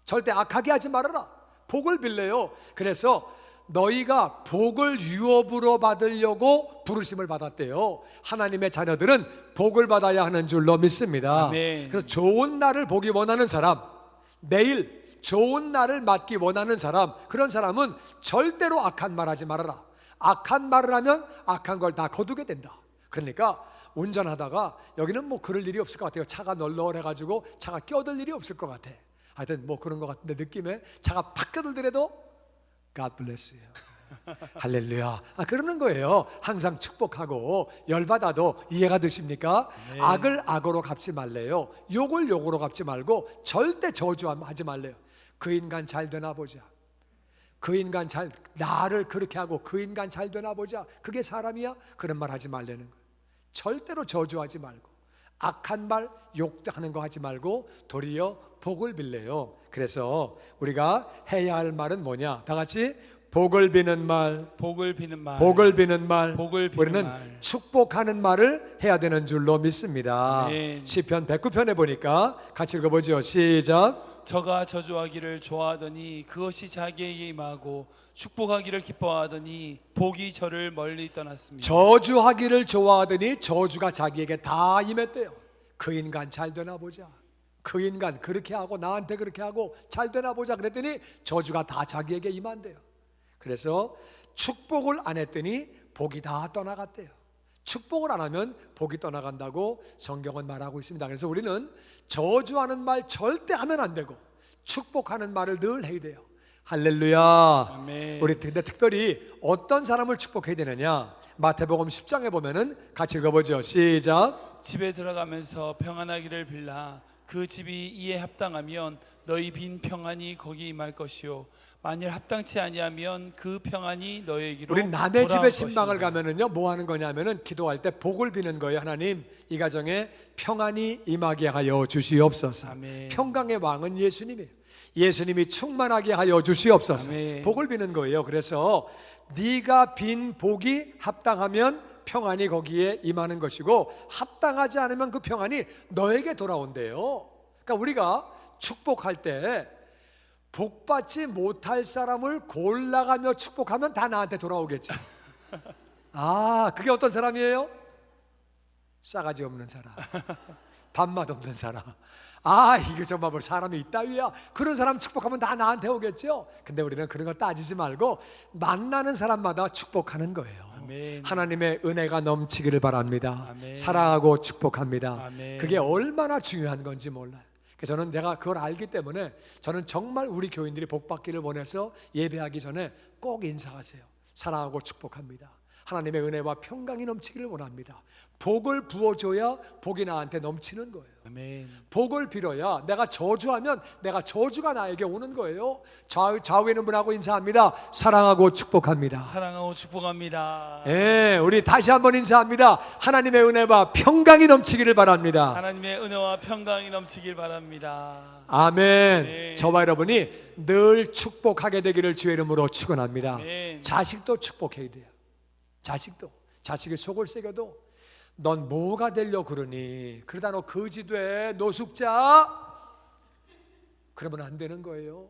절대 악하게 하지 말아라. 복을 빌래요. 그래서 너희가 복을 유업으로 받으려고 부르심을 받았대요. 하나님의 자녀들은 복을 받아야 하는 줄로 믿습니다. 아멘. 그래서 좋은 날을 보기 원하는 사람, 내일 좋은 날을 맞기 원하는 사람, 그런 사람은 절대로 악한 말 하지 말아라. 악한 말을 하면 악한 걸 다 거두게 된다. 그러니까 운전하다가 여기는 뭐 그럴 일이 없을 것 같아요. 차가 널널해가지고 차가 껴들 일이 없을 것 같아. 하여튼 뭐 그런 것 같은데 느낌에 차가 팍 껴들더라도 God bless you. 할렐루야. 그러는 거예요. 항상 축복하고 열받아도 이해가 되십니까? 네. 악을 악으로 갚지 말래요. 욕을 욕으로 갚지 말고 절대 저주하지 말래요. 그 인간 잘 되나 보자. 그 인간 잘 나를 그렇게 하고 그 인간 잘 되나 보자. 그게 사람이야? 그런 말 하지 말라는 거예요. 절대로 저주하지 말고 악한 말 욕하는 거 하지 말고 도리어 복을 빌래요. 그래서 우리가 해야 할 말은 뭐냐? 다 같이 복을 비는 말, 복을 비는 말, 복을 비는 말, 복을 비는 우리는 말. 축복하는 말을 해야 되는 줄로 믿습니다. 아멘. 시편 109편에 보니까 같이 읽어보죠. 시작. 저가 저주하기를 좋아하더니 그것이 자기에게 임하고 축복하기를 기뻐하더니 복이 저를 멀리 떠났습니다. 저주하기를 좋아하더니 저주가 자기에게 다 임했대요. 그 인간 잘 되나 보자. 그 인간 그렇게 하고 나한테 그렇게 하고 잘 되나 보자 그랬더니 저주가 다 자기에게 임한대요. 그래서 축복을 안 했더니 복이 다 떠나갔대요. 축복을 안 하면 복이 떠나간다고 성경은 말하고 있습니다. 그래서 우리는 저주하는 말 절대 하면 안 되고 축복하는 말을 늘 해야 돼요. 할렐루야. 아멘. 우리 근데 특별히 어떤 사람을 축복해야 되느냐? 마태복음 10장에 보면은 같이 읽어보죠. 시작. 집에 들어가면서 평안하기를 빌라. 그 집이 이에 합당하면 너희 빈 평안이 거기 임할 것이요 만일 합당치 아니하면 그 평안이 너에게로 우리 남의 집에 돌아올 신방을 것이니라. 가면은요 뭐 하는 거냐면은 기도할 때 복을 비는 거예요. 하나님 이 가정에 평안이 임하게 하여 주시옵소서. 아멘. 평강의 왕은 예수님이에요. 예수님이 충만하게 하여 주시옵소서. 아멘. 복을 비는 거예요. 그래서 네가 빈 복이 합당하면 평안이 거기에 임하는 것이고 합당하지 않으면 그 평안이 너에게 돌아온대요. 그러니까 우리가 축복할 때 복받지 못할 사람을 골라가며 축복하면 다 나한테 돌아오겠지. 아, 그게 어떤 사람이에요? 싸가지 없는 사람, 밥맛 없는 사람. 아, 이거 정말 뭐 사람이 있다위야. 그런 사람 축복하면 다 나한테 오겠죠. 근데 우리는 그런 거 따지지 말고 만나는 사람마다 축복하는 거예요. 아멘. 하나님의 은혜가 넘치기를 바랍니다. 아멘. 사랑하고 축복합니다. 아멘. 그게 얼마나 중요한 건지 몰라요. 그래서 저는 내가 그걸 알기 때문에 저는 정말 우리 교인들이 복받기를 원해서 예배하기 전에 꼭 인사하세요. 사랑하고 축복합니다. 하나님의 은혜와 평강이 넘치기를 원합니다. 복을 부어줘야 복이 나한테 넘치는 거예요. 아멘. 복을 빌어야 내가 저주하면 내가 저주가 나에게 오는 거예요. 좌우에 있는 분하고 인사합니다. 사랑하고 축복합니다. 사랑하고 축복합니다. 예, 우리 다시 한번 인사합니다. 하나님의 은혜와 평강이 넘치기를 바랍니다. 하나님의 은혜와 평강이 넘치길 바랍니다. 아멘. 네. 저와 여러분이 늘 축복하게 되기를 주의 이름으로 축원합니다. 아멘. 자식도 축복해야 돼요. 자식이 속을 새겨도 넌 뭐가 되려 그러니? 그러다 너 거지 돼, 노숙자. 그러면 안 되는 거예요.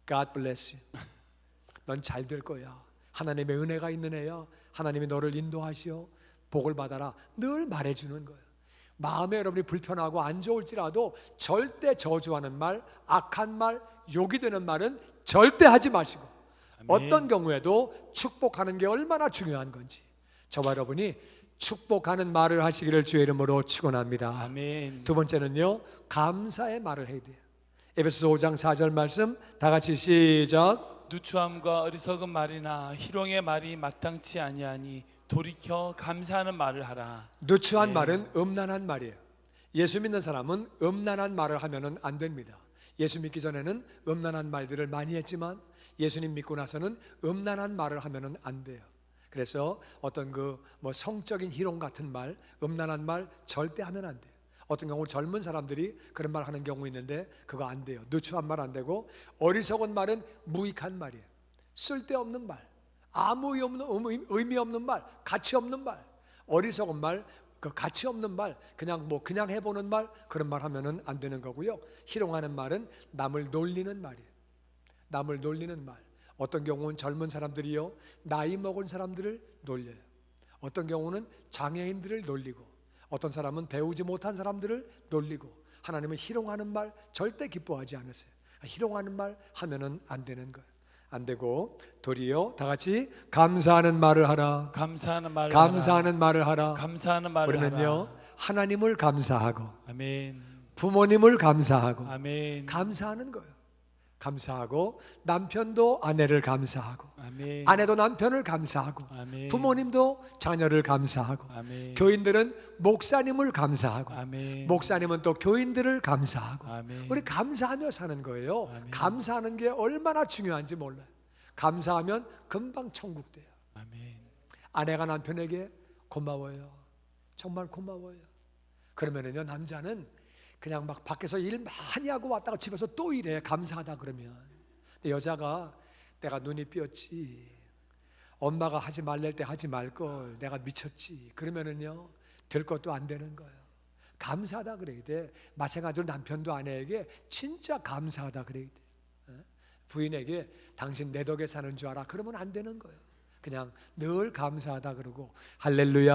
God bless you. 넌 잘 될 거야. 하나님의 은혜가 있는 애야. 하나님이 너를 인도하시오. 복을 받아라. 늘 말해주는 거예요. 마음에 여러분이 불편하고 안 좋을지라도 절대 저주하는 말, 악한 말, 욕이 되는 말은 절대 하지 마시고 어떤 경우에도 축복하는 게 얼마나 중요한 건지 저와 여러분이 축복하는 말을 하시기를 주의 이름으로 축원합니다. 아멘. 두 번째는요, 감사의 말을 해야 돼요. 에베소서 5장 4절 말씀 다 같이 시작. 누추함과 어리석은 말이나 희롱의 말이 마땅치 아니하니 돌이켜 감사하는 말을 하라. 누추한 말은 음란한 말이에요. 예수 믿는 사람은 음란한 말을 하면은 안 됩니다. 예수 믿기 전에는 음란한 말들을 많이 했지만 예수님 믿고 나서는 음란한 말을 하면은 안 돼요. 그래서 어떤 뭐 성적인 희롱 같은 말, 음란한 말 절대 하면 안 돼요. 어떤 경우 젊은 사람들이 그런 말 하는 경우 있는데 그거 안 돼요. 누추한 말 안 되고 어리석은 말은 무익한 말이에요. 쓸데없는 말, 아무 의미 없는 말, 가치 없는 말, 어리석은 말, 그 가치 없는 말, 그냥 해보는 말, 그런 말 하면은 안 되는 거고요. 희롱하는 말은 남을 놀리는 말이에요. 남을 놀리는 말. 어떤 경우는 젊은 사람들이요, 나이 먹은 사람들을 놀려요. 어떤 경우는 장애인들을 놀리고, 어떤 사람은 배우지 못한 사람들을 놀리고, 하나님은 희롱하는 말 절대 기뻐하지 않으세요. 희롱하는 말 하면은 안 되는 거예요. 안 되고 도리어 다 같이 감사하는 말을 하라. 감사하는 말을 감사하는 말을 하라. 하라. 감사하는 말을 우리는요, 하라. 하나님을 감사하고 아멘. 부모님을 감사하고 아멘. 감사하는 거예요. 감사하고 남편도 아내를 감사하고 아멘. 아내도 남편을 감사하고 아멘. 부모님도 자녀를 감사하고 아멘. 교인들은 목사님을 감사하고 아멘. 목사님은 또 교인들을 감사하고 아멘. 우리 감사하며 사는 거예요. 아멘. 감사하는 게 얼마나 중요한지 몰라요. 감사하면 금방 천국 돼요. 아멘. 아내가 남편에게 고마워요. 정말 고마워요. 그러면은요, 남자는 그냥 막 밖에서 일 많이 하고 왔다가 집에서 또 일해. 감사하다 그러면. 근데 여자가 내가 눈이 삐었지, 엄마가 하지 말랄 때 하지 말걸, 내가 미쳤지, 그러면은요 될 것도 안 되는 거예요. 감사하다 그래야 돼. 마찬가지로 남편도 아내에게 진짜 감사하다 그래야 돼. 부인에게 당신 내 덕에 사는 줄 알아, 그러면 안 되는 거예요. 그냥 늘 감사하다 그러고, 할렐루야.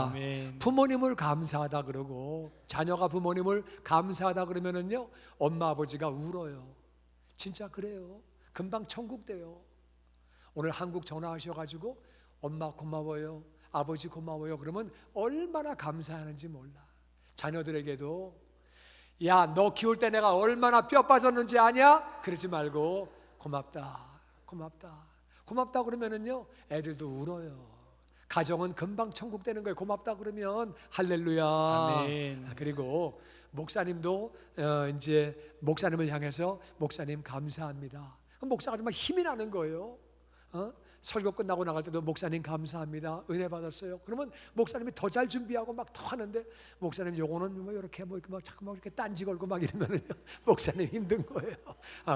아멘. 부모님을 감사하다 그러고, 자녀가 부모님을 감사하다 그러면은요 엄마 아버지가 울어요. 진짜 그래요. 금방 천국 돼요. 오늘 한국 전화하셔가지고 엄마 고마워요, 아버지 고마워요 그러면 얼마나 감사하는지 몰라. 자녀들에게도 야, 너 키울 때 내가 얼마나 뼈 빠졌는지 아냐? 그러지 말고 고맙다, 고맙다, 고맙다 그러면은요 애들도 울어요. 가정은 금방 천국 되는 거예요. 고맙다 그러면. 할렐루야. 아멘. 그리고 목사님도 이제 목사님을 향해서 목사님 감사합니다. 목사가 정말 힘이 나는 거예요. 설교 끝나고 나갈 때도 목사님 감사합니다, 은혜 받았어요. 그러면 목사님이 더 잘 준비하고 막 더 하는데, 목사님 요거는 뭐 이렇게 뭐 자꾸 막 이렇게 딴지 걸고 막 이러면은요 목사님 힘든 거예요.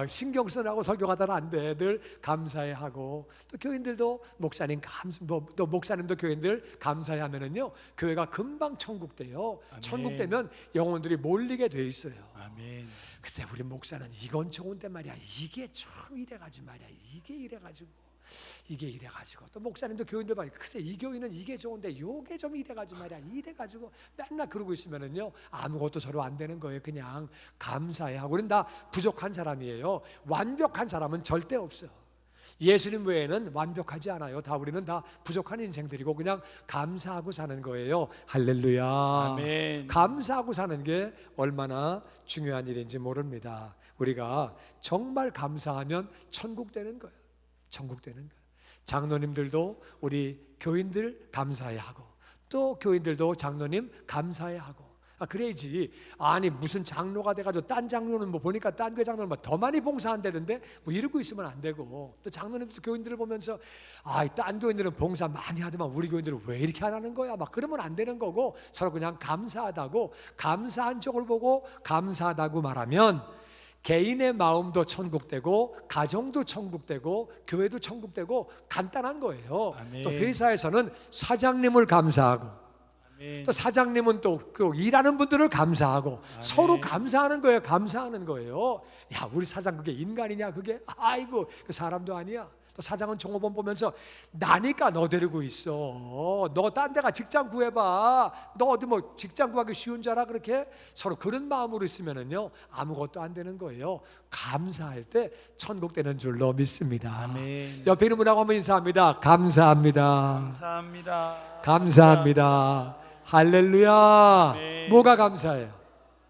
신경 쓰라고 설교하다는 안 돼. 늘 감사해 하고, 또 교인들도 목사님 또 목사님도 교인들 감사해 하면은요 교회가 금방 천국 돼요. 아멘. 천국 되면 영혼들이 몰리게 돼 있어요. 아멘. 글쎄 우리 목사는 이건 좋은데 말이야, 이게 좀 이래가지고 말이야, 이게 이래가지고 또 목사님도 교인들 말이야, 글쎄 이 교인은 이게 좋은데 요게 좀 이래가지고 말이야, 이래가지고 맨날 그러고 있으면은요 아무것도 서로 안 되는 거예요. 그냥 감사해 하고. 우리는 다 부족한 사람이에요. 완벽한 사람은 절대 없어. 예수님 외에는 완벽하지 않아요. 다 우리는 다 부족한 인생들이고 그냥 감사하고 사는 거예요. 할렐루야. 아멘. 감사하고 사는 게 얼마나 중요한 일인지 모릅니다. 우리가 정말 감사하면 천국 되는 거예요. 천국 되는 거예요. 장로님들도 우리 교인들 감사해야 하고, 또 교인들도 장로님 감사해야 하고. 그래야지. 아니 무슨 장로가 돼가지고 딴 장로는 뭐 보니까 딴 교회 장로는 뭐 더 많이 봉사한다던데 뭐 이러고 있으면 안 되고, 또 장로님도 교인들을 보면서 딴 교인들은 봉사 많이 하더만 우리 교인들은 왜 이렇게 안 하는 거야 막 그러면 안 되는 거고, 서로 그냥 감사하다고, 감사한 쪽을 보고 감사하다고 말하면 개인의 마음도 천국되고, 가정도 천국되고, 교회도 천국되고, 간단한 거예요. 아멘. 또 회사에서는 사장님을 감사하고, 아멘. 또 사장님은 또 그 일하는 분들을 감사하고, 서로 감사하는 거예요. 감사하는 거예요. 야, 우리 사장 그게 인간이냐 그게? 아이고 그 사람도 아니야. 또 사장은 종업원 보면서 나니까 너 데리고 있어. 너 딴 데가 직장 구해봐. 너 어디 뭐 직장 구하기 쉬운 줄 알아? 그렇게 서로 그런 마음으로 있으면은요 아무것도 안 되는 거예요. 감사할 때 천국 되는 줄로 믿습니다. 아멘. 옆에 있는 분하고 한번 인사합니다. 감사합니다. 감사합니다. 감사합니다. 할렐루야. 네. 뭐가 감사해요?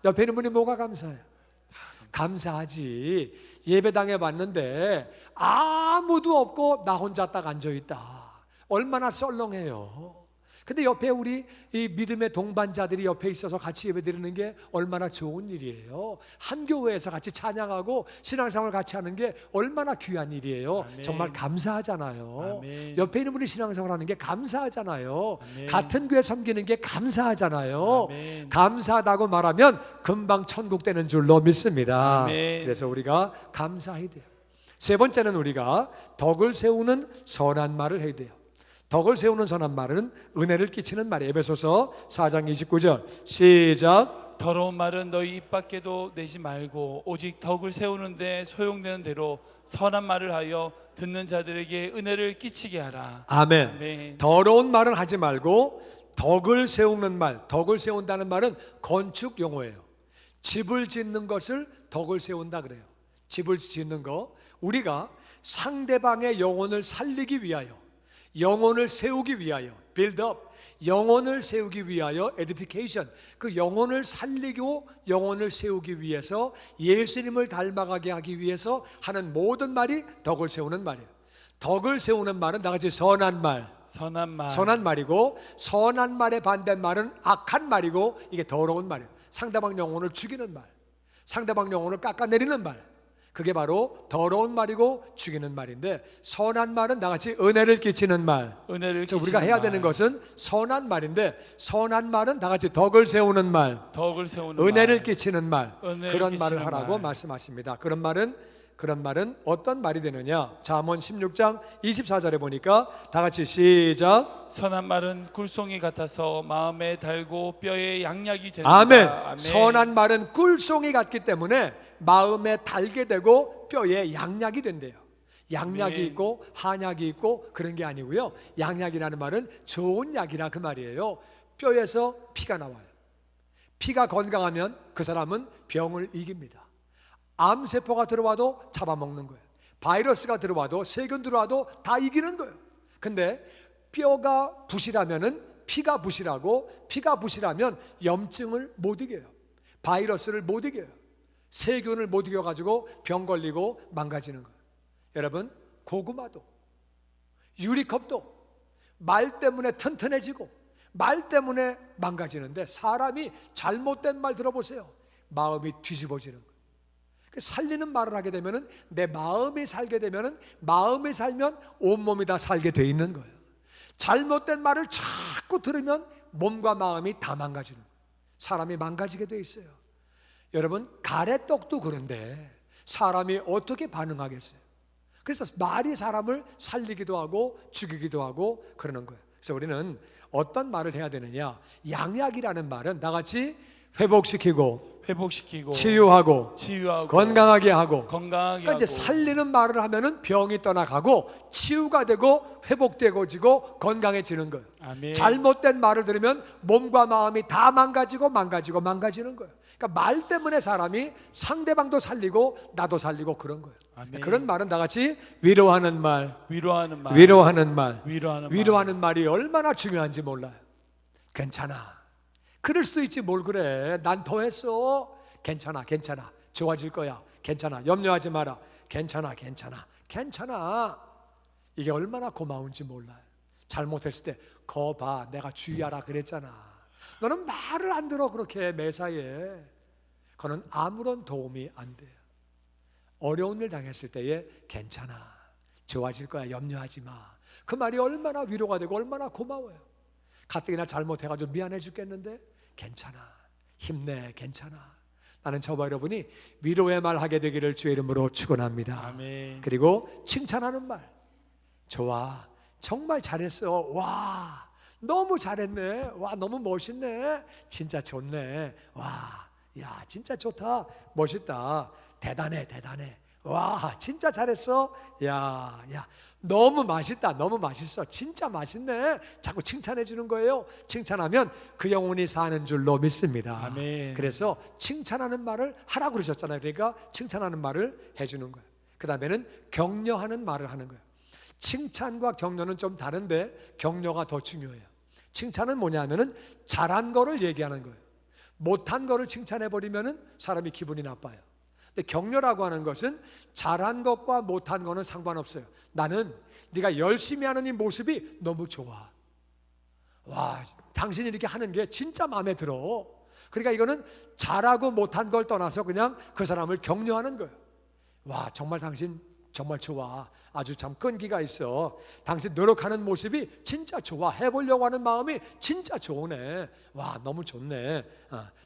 옆에 있는 분이 뭐가 감사해요? 감사하지. 예배당에 왔는데 아무도 없고 나 혼자 딱 앉아있다. 얼마나 썰렁해요. 근데 옆에 우리 이 믿음의 동반자들이 옆에 있어서 같이 예배드리는 게 얼마나 좋은 일이에요. 한 교회에서 같이 찬양하고 신앙생활 같이 하는 게 얼마나 귀한 일이에요. 아멘. 정말 감사하잖아요. 아멘. 옆에 있는 분이 신앙생활 하는 게 감사하잖아요. 아멘. 같은 교회 섬기는 게 감사하잖아요. 아멘. 감사하다고 말하면 금방 천국 되는 줄로 믿습니다. 아멘. 그래서 우리가 감사해야 돼요. 세 번째는 우리가 덕을 세우는 선한 말을 해야 돼요. 덕을 세우는 선한 말은 은혜를 끼치는 말이에요. 에베소서 4장 29절 시작. 더러운 말은 너희 입 밖에도 내지 말고 오직 덕을 세우는데 소용되는 대로 선한 말을 하여 듣는 자들에게 은혜를 끼치게 하라. 아멘. 아멘. 더러운 말은 하지 말고 덕을 세우는 말. 덕을 세운다는 말은 건축 용어예요. 집을 짓는 것을 덕을 세운다 그래요. 집을 짓는 거. 우리가 상대방의 영혼을 살리기 위하여, 영혼을 세우기 위하여, 빌드업, 영혼을 세우기 위하여, 에디피케이션, 그 영혼을 살리고 영혼을 세우기 위해서, 예수님을 닮아가게 하기 위해서 하는 모든 말이 덕을 세우는 말이에요. 덕을 세우는 말은 나같이 선한 말, 선한 말. 선한 말이고, 선한 말의 반대말은 악한 말이고, 이게 더러운 말이에요. 상대방 영혼을 죽이는 말, 상대방 영혼을 깎아내리는 말, 그게 바로 더러운 말이고 죽이는 말인데, 선한 말은 나같이 은혜를 끼치는 말. 은혜를 그래서 우리가 해야 되는 말, 것은 선한 말인데, 선한 말은 다같이 덕을 세우는 말, 덕을 세우는 은혜를 말, 끼치는 말, 은혜를 그런 말을 끼치는 하라고 말. 말씀하십니다. 그런 말은 어떤 말이 되느냐? 잠언 16장 24절에 보니까 다같이 시작. 선한 말은 꿀송이 같아서 마음에 달고 뼈에 양약이 되는 아멘. 아멘. 선한 말은 꿀송이 같기 때문에 마음에 달게 되고 뼈에 양약이 된대요. 양약이 아멘. 있고 한약이 있고 그런 게 아니고요. 양약이라는 말은 좋은 약이라 그 말이에요. 뼈에서 피가 나와요. 피가 건강하면 그 사람은 병을 이깁니다. 암세포가 들어와도 잡아먹는 거예요. 바이러스가 들어와도 세균 들어와도 다 이기는 거예요. 근데 뼈가 부실하면은 피가 부실하고, 피가 부실하면 염증을 못 이겨요. 바이러스를 못 이겨요. 세균을 못 이겨가지고 병 걸리고 망가지는 거예요. 여러분, 고구마도 유리컵도 말 때문에 튼튼해지고 말 때문에 망가지는데, 사람이 잘못된 말 들어보세요. 마음이 뒤집어지는 거예요. 살리는 말을 하게 되면은, 내 마음이 살게 되면은, 마음이 살면 온몸이 다 살게 돼 있는 거예요. 잘못된 말을 자꾸 들으면 몸과 마음이 다 망가지는 거예요. 사람이 망가지게 돼 있어요. 여러분, 가래떡도 그런데 사람이 어떻게 반응하겠어요? 그래서 말이 사람을 살리기도 하고 죽이기도 하고 그러는 거예요. 그래서 우리는 어떤 말을 해야 되느냐? 양약이라는 말은 나같이 회복시키고 치유하고 건강하게 하고, 그러니까 이제 살리는 말을 하면은 병이 떠나가고 치유가 되고 회복되고지고 건강해지는 거예요. 아멘. 잘못된 말을 들으면 몸과 마음이 다 망가지는 거예요. 그러니까 말 때문에 사람이 상대방도 살리고 나도 살리고 그런 거예요. 아멘. 그런 말은 다같이 위로하는 말, 위로하는 말이 얼마나 중요한지 몰라요. 괜찮아, 그럴 수도 있지, 뭘 그래, 난 더 했어, 괜찮아 좋아질 거야, 괜찮아 염려하지 마라, 괜찮아 이게 얼마나 고마운지 몰라요. 잘못했을 때 거 봐, 내가 주의하라 그랬잖아. 너는 말을 안 들어, 그렇게 매사에. 그거는 아무런 도움이 안 돼요. 어려운 일 당했을 때에 괜찮아, 좋아질 거야, 염려하지 마, 그 말이 얼마나 위로가 되고 얼마나 고마워요. 가뜩이나 잘못해가지고 미안해 죽겠는데 괜찮아, 힘내, 괜찮아. 나는 저와 여러분이 위로의 말 하게 되기를 주의 이름으로 축원합니다. 아멘. 그리고 칭찬하는 말, 좋아, 정말 잘했어, 와 너무 잘했네, 와 너무 멋있네, 진짜 좋네, 와 야 진짜 좋다, 멋있다, 대단해, 와 진짜 잘했어, 야 너무 맛있다, 너무 맛있어, 진짜 맛있네, 자꾸 칭찬해 주는 거예요. 칭찬하면 그 영혼이 사는 줄로 믿습니다. 아멘. 그래서 칭찬하는 말을 하라고 그러셨잖아요. 그러니까 칭찬하는 말을 해주는 거예요. 그 다음에는 격려하는 말을 하는 거예요. 칭찬과 격려는 좀 다른데 격려가 더 중요해요. 칭찬은 뭐냐면은 잘한 거를 얘기하는 거예요. 못한 거를 칭찬해 버리면은 사람이 기분이 나빠요. 근데 격려라고 하는 것은 잘한 것과 못한 거는 상관없어요. 나는 네가 열심히 하는 이 모습이 너무 좋아, 와 당신이 이렇게 하는 게 진짜 마음에 들어. 그러니까 이거는 잘하고 못한 걸 떠나서 그냥 그 사람을 격려하는 거예요. 와 정말 당신 정말 좋아, 아주 참 끈기가 있어, 당신 노력하는 모습이 진짜 좋아, 해보려고 하는 마음이 진짜 좋으네, 와 너무 좋네,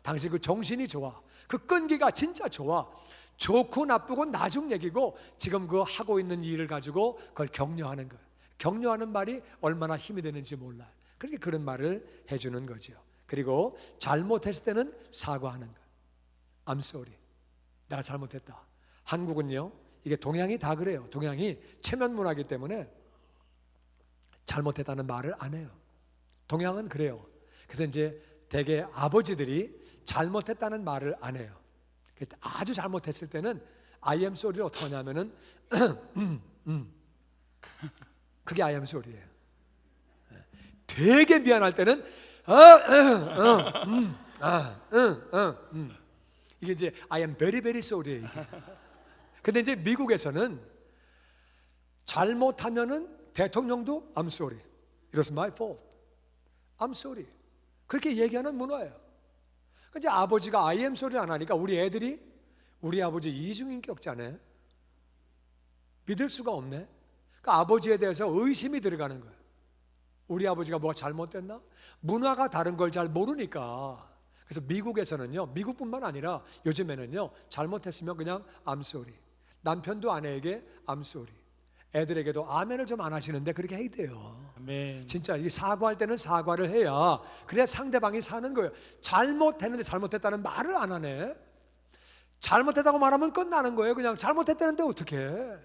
당신 그 정신이 좋아, 그 끈기가 진짜 좋아. 좋고 나쁘고 나중 얘기고 지금 그 하고 있는 일을 가지고 그걸 격려하는 거예요. 격려하는 말이 얼마나 힘이 되는지 몰라요. 그렇게 그런 말을 해주는 거죠. 그리고 잘못했을 때는 사과하는 거예요. I'm sorry, 내가 잘못했다. 한국은요, 이게 동양이 다 그래요. 동양이 체면 문화이기 때문에 잘못했다는 말을 안 해요. 동양은 그래요. 그래서 이제 대개 아버지들이 잘못했다는 말을 안 해요. 아주 잘못했을 때는 I am sorry를 어떻게 하냐면은 그게 I am sorry예요. 되게 미안할 때는 이게 이제 I am very very sorry예요, 이게. 근데 이제 미국에서는 잘못하면은 대통령도 I'm sorry, it was my fault, I'm sorry, 그렇게 얘기하는 문화예요. 이제 아버지가 I am sorry 안 하니까 우리 애들이, 우리 아버지 이중인격자네, 믿을 수가 없네. 그 아버지에 대해서 의심이 들어가는 거예요. 우리 아버지가 뭐가 잘못됐나? 문화가 다른 걸 잘 모르니까. 그래서 미국에서는요, 미국뿐만 아니라 요즘에는요, 잘못했으면 그냥 I'm sorry. 남편도 아내에게 I'm sorry. 애들에게도 아멘을 좀 안 하시는데 그렇게 해야 돼요. 아멘. 진짜 이 사과할 때는 사과를 해야 그래야 상대방이 사는 거예요. 잘못했는데 잘못했다는 말을 안 하네. 잘못했다고 말하면 끝나는 거예요. 그냥 잘못했다는데 어떻게 해?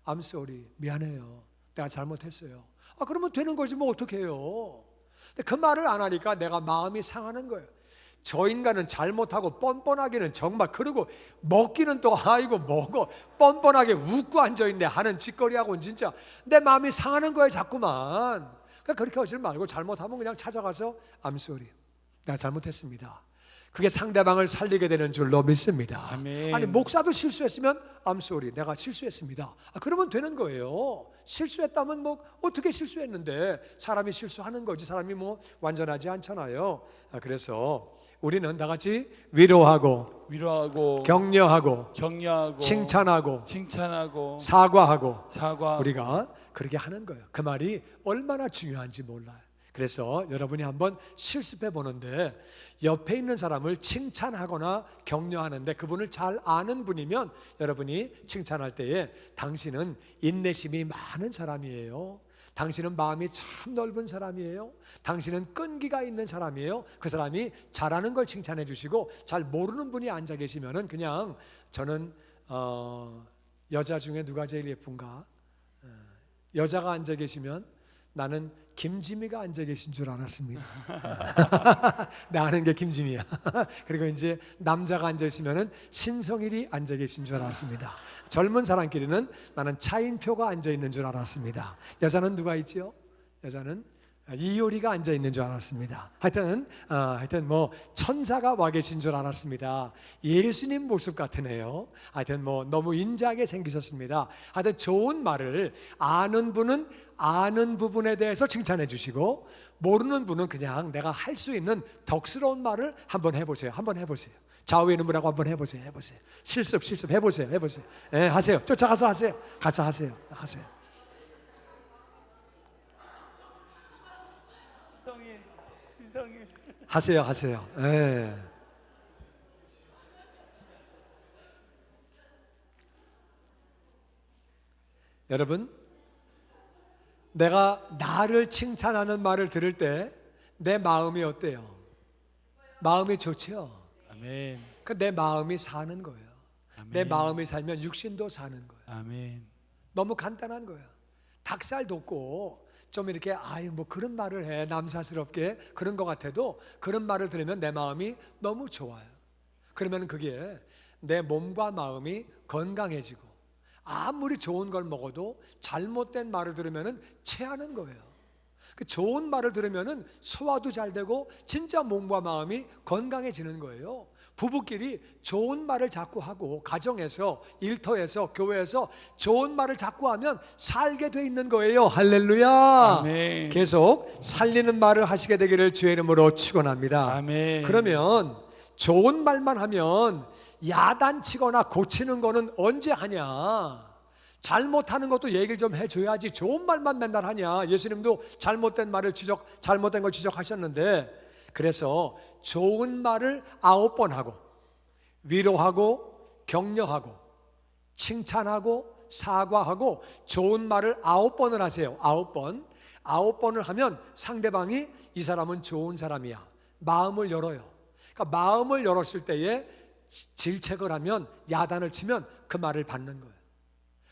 I'm sorry. 미안해요. 내가 잘못했어요. 그러면 되는 거지 뭐 어떻게 해요. 근데 그 말을 안 하니까 내가 마음이 상하는 거예요. 저 인간은 잘못하고 뻔뻔하기는 정말, 그리고 먹기는 또 아이고 먹어 뻔뻔하게 웃고 앉아있네 하는 짓거리하고는 진짜 내 마음이 상하는 거예요 자꾸만. 그러니까 그렇게 하지 말고 잘못하면 그냥 찾아가서 I'm sorry, 내가 잘못했습니다. 그게 상대방을 살리게 되는 줄로 믿습니다. 아멘. 아니 목사도 실수했으면 I'm sorry, 내가 실수했습니다. 그러면 되는 거예요. 실수했다면 뭐 어떻게 실수했는데, 사람이 실수하는 거지 사람이 뭐 완전하지 않잖아요. 그래서 우리는 다 같이 위로하고 격려하고 칭찬하고 사과하고 우리가 그렇게 하는 거예요. 그 말이 얼마나 중요한지 몰라요. 그래서 여러분이 한번 실습해 보는데, 옆에 있는 사람을 칭찬하거나 격려하는데 그분을 잘 아는 분이면 여러분이 칭찬할 때에 당신은 인내심이 많은 사람이에요. 당신은 마음이 참 넓은 사람이에요. 당신은 끈기가 있는 사람이에요. 그 사람이 잘하는 걸 칭찬해 주시고, 잘 모르는 분이 앉아 계시면은 그냥 저는 여자 중에 누가 제일 예쁜가? 여자가 앉아 계시면 나는 김지미가 앉아 계신 줄 알았습니다. 나 아는 게 김지미야. 그리고 이제 남자가 앉아 있으면은 신성일이 앉아 계신 줄 알았습니다. 젊은 사람끼리는 나는 차인표가 앉아 있는 줄 알았습니다. 여자는 누가 있지요? 여자는 이효리가 앉아 있는 줄 알았습니다. 하여튼 뭐 천사가 와 계신 줄 알았습니다. 예수님 모습 같으네요. 하여튼 뭐 너무 인자하게 생기셨습니다. 하여튼 좋은 말을 아는 분은 아는 부분에 대해서 칭찬해 주시고, 모르는 분은 그냥 내가 할 수 있는 덕스러운 말을 한번 해보세요. 한번 해보세요. 좌우에 있는 분하고 한번 해보세요. 실습 해보세요. 하세요. 쫓아가서 하세요. 가서 하세요. 신성일. 하세요. 여러분, 내가 나를 칭찬하는 말을 들을 때 내 마음이 어때요? 마음이 좋죠. 아멘. 내 마음이 사는 거예요. 아멘. 내 마음이 살면 육신도 사는 거예요. 아멘. 너무 간단한 거예요. 닭살 돋고 좀 이렇게 뭐 그런 말을 해, 남사스럽게 그런 것 같아도 그런 말을 들으면 내 마음이 너무 좋아요. 그러면 그게 내 몸과 마음이 건강해지고, 아무리 좋은 걸 먹어도 잘못된 말을 들으면 체하는 거예요. 그 좋은 말을 들으면 소화도 잘 되고 진짜 몸과 마음이 건강해지는 거예요. 부부끼리 좋은 말을 자꾸 하고, 가정에서, 일터에서, 교회에서 좋은 말을 자꾸 하면 살게 돼 있는 거예요. 할렐루야. 아멘. 계속 살리는 말을 하시게 되기를 주의 이름으로 축원합니다. 아멘. 그러면 좋은 말만 하면 야단치거나 고치는 거는 언제 하냐? 잘못하는 것도 얘기를 좀 해줘야지. 좋은 말만 맨날 하냐? 예수님도 잘못된 걸 지적하셨는데, 그래서 좋은 말을 9번 하고, 위로하고 격려하고 칭찬하고 사과하고 좋은 말을 9번을 하세요. 9번을 하면 상대방이 이 사람은 좋은 사람이야, 마음을 열어요. 그러니까 마음을 열었을 때에 질책을 하면, 야단을 치면 그 말을 받는 거예요.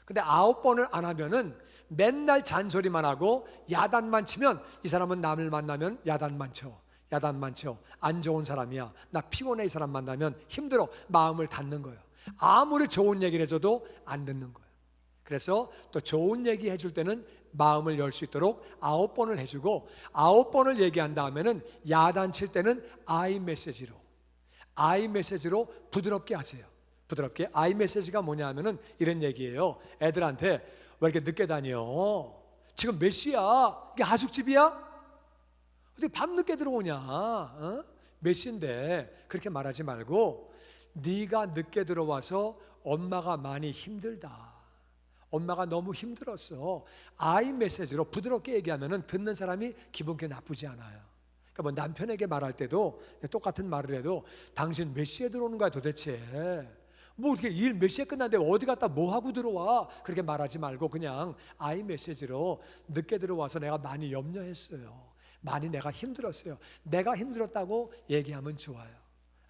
근데 9번을 안 하면은 맨날 잔소리만 하고 야단만 치면, 이 사람은 남을 만나면 야단만 쳐. 안 좋은 사람이야, 나 피곤해, 이 사람 만나면 힘들어, 마음을 닫는 거예요. 아무리 좋은 얘기를 해줘도 안 듣는 거예요. 그래서 또 좋은 얘기 해줄 때는 마음을 열 수 있도록 9번을 해주고, 9번을 얘기한 다음에는 야단 칠 때는 I 메시지로 부드럽게 하세요. 부드럽게. I 메시지가 뭐냐 하면은 이런 얘기예요. 애들한테 왜 이렇게 늦게 다녀? 지금 몇 시야? 이게 하숙집이야? 어떻게 밤늦게 들어오냐? 몇 시인데? 그렇게 말하지 말고, 네가 늦게 들어와서 엄마가 많이 힘들다. 엄마가 너무 힘들었어. 아이 메시지로 부드럽게 얘기하면 듣는 사람이 기분 그렇게 나쁘지 않아요. 그러니까 뭐 남편에게 말할 때도 똑같은 말을 해도 당신 몇 시에 들어오는 거야 도대체? 뭐 어떻게 일 몇 시에 끝났는데 어디 갔다 뭐 하고 들어와? 그렇게 말하지 말고 그냥 아이 메시지로 늦게 들어와서 내가 많이 염려했어요. 많이 내가 힘들었어요. 내가 힘들었다고 얘기하면 좋아요.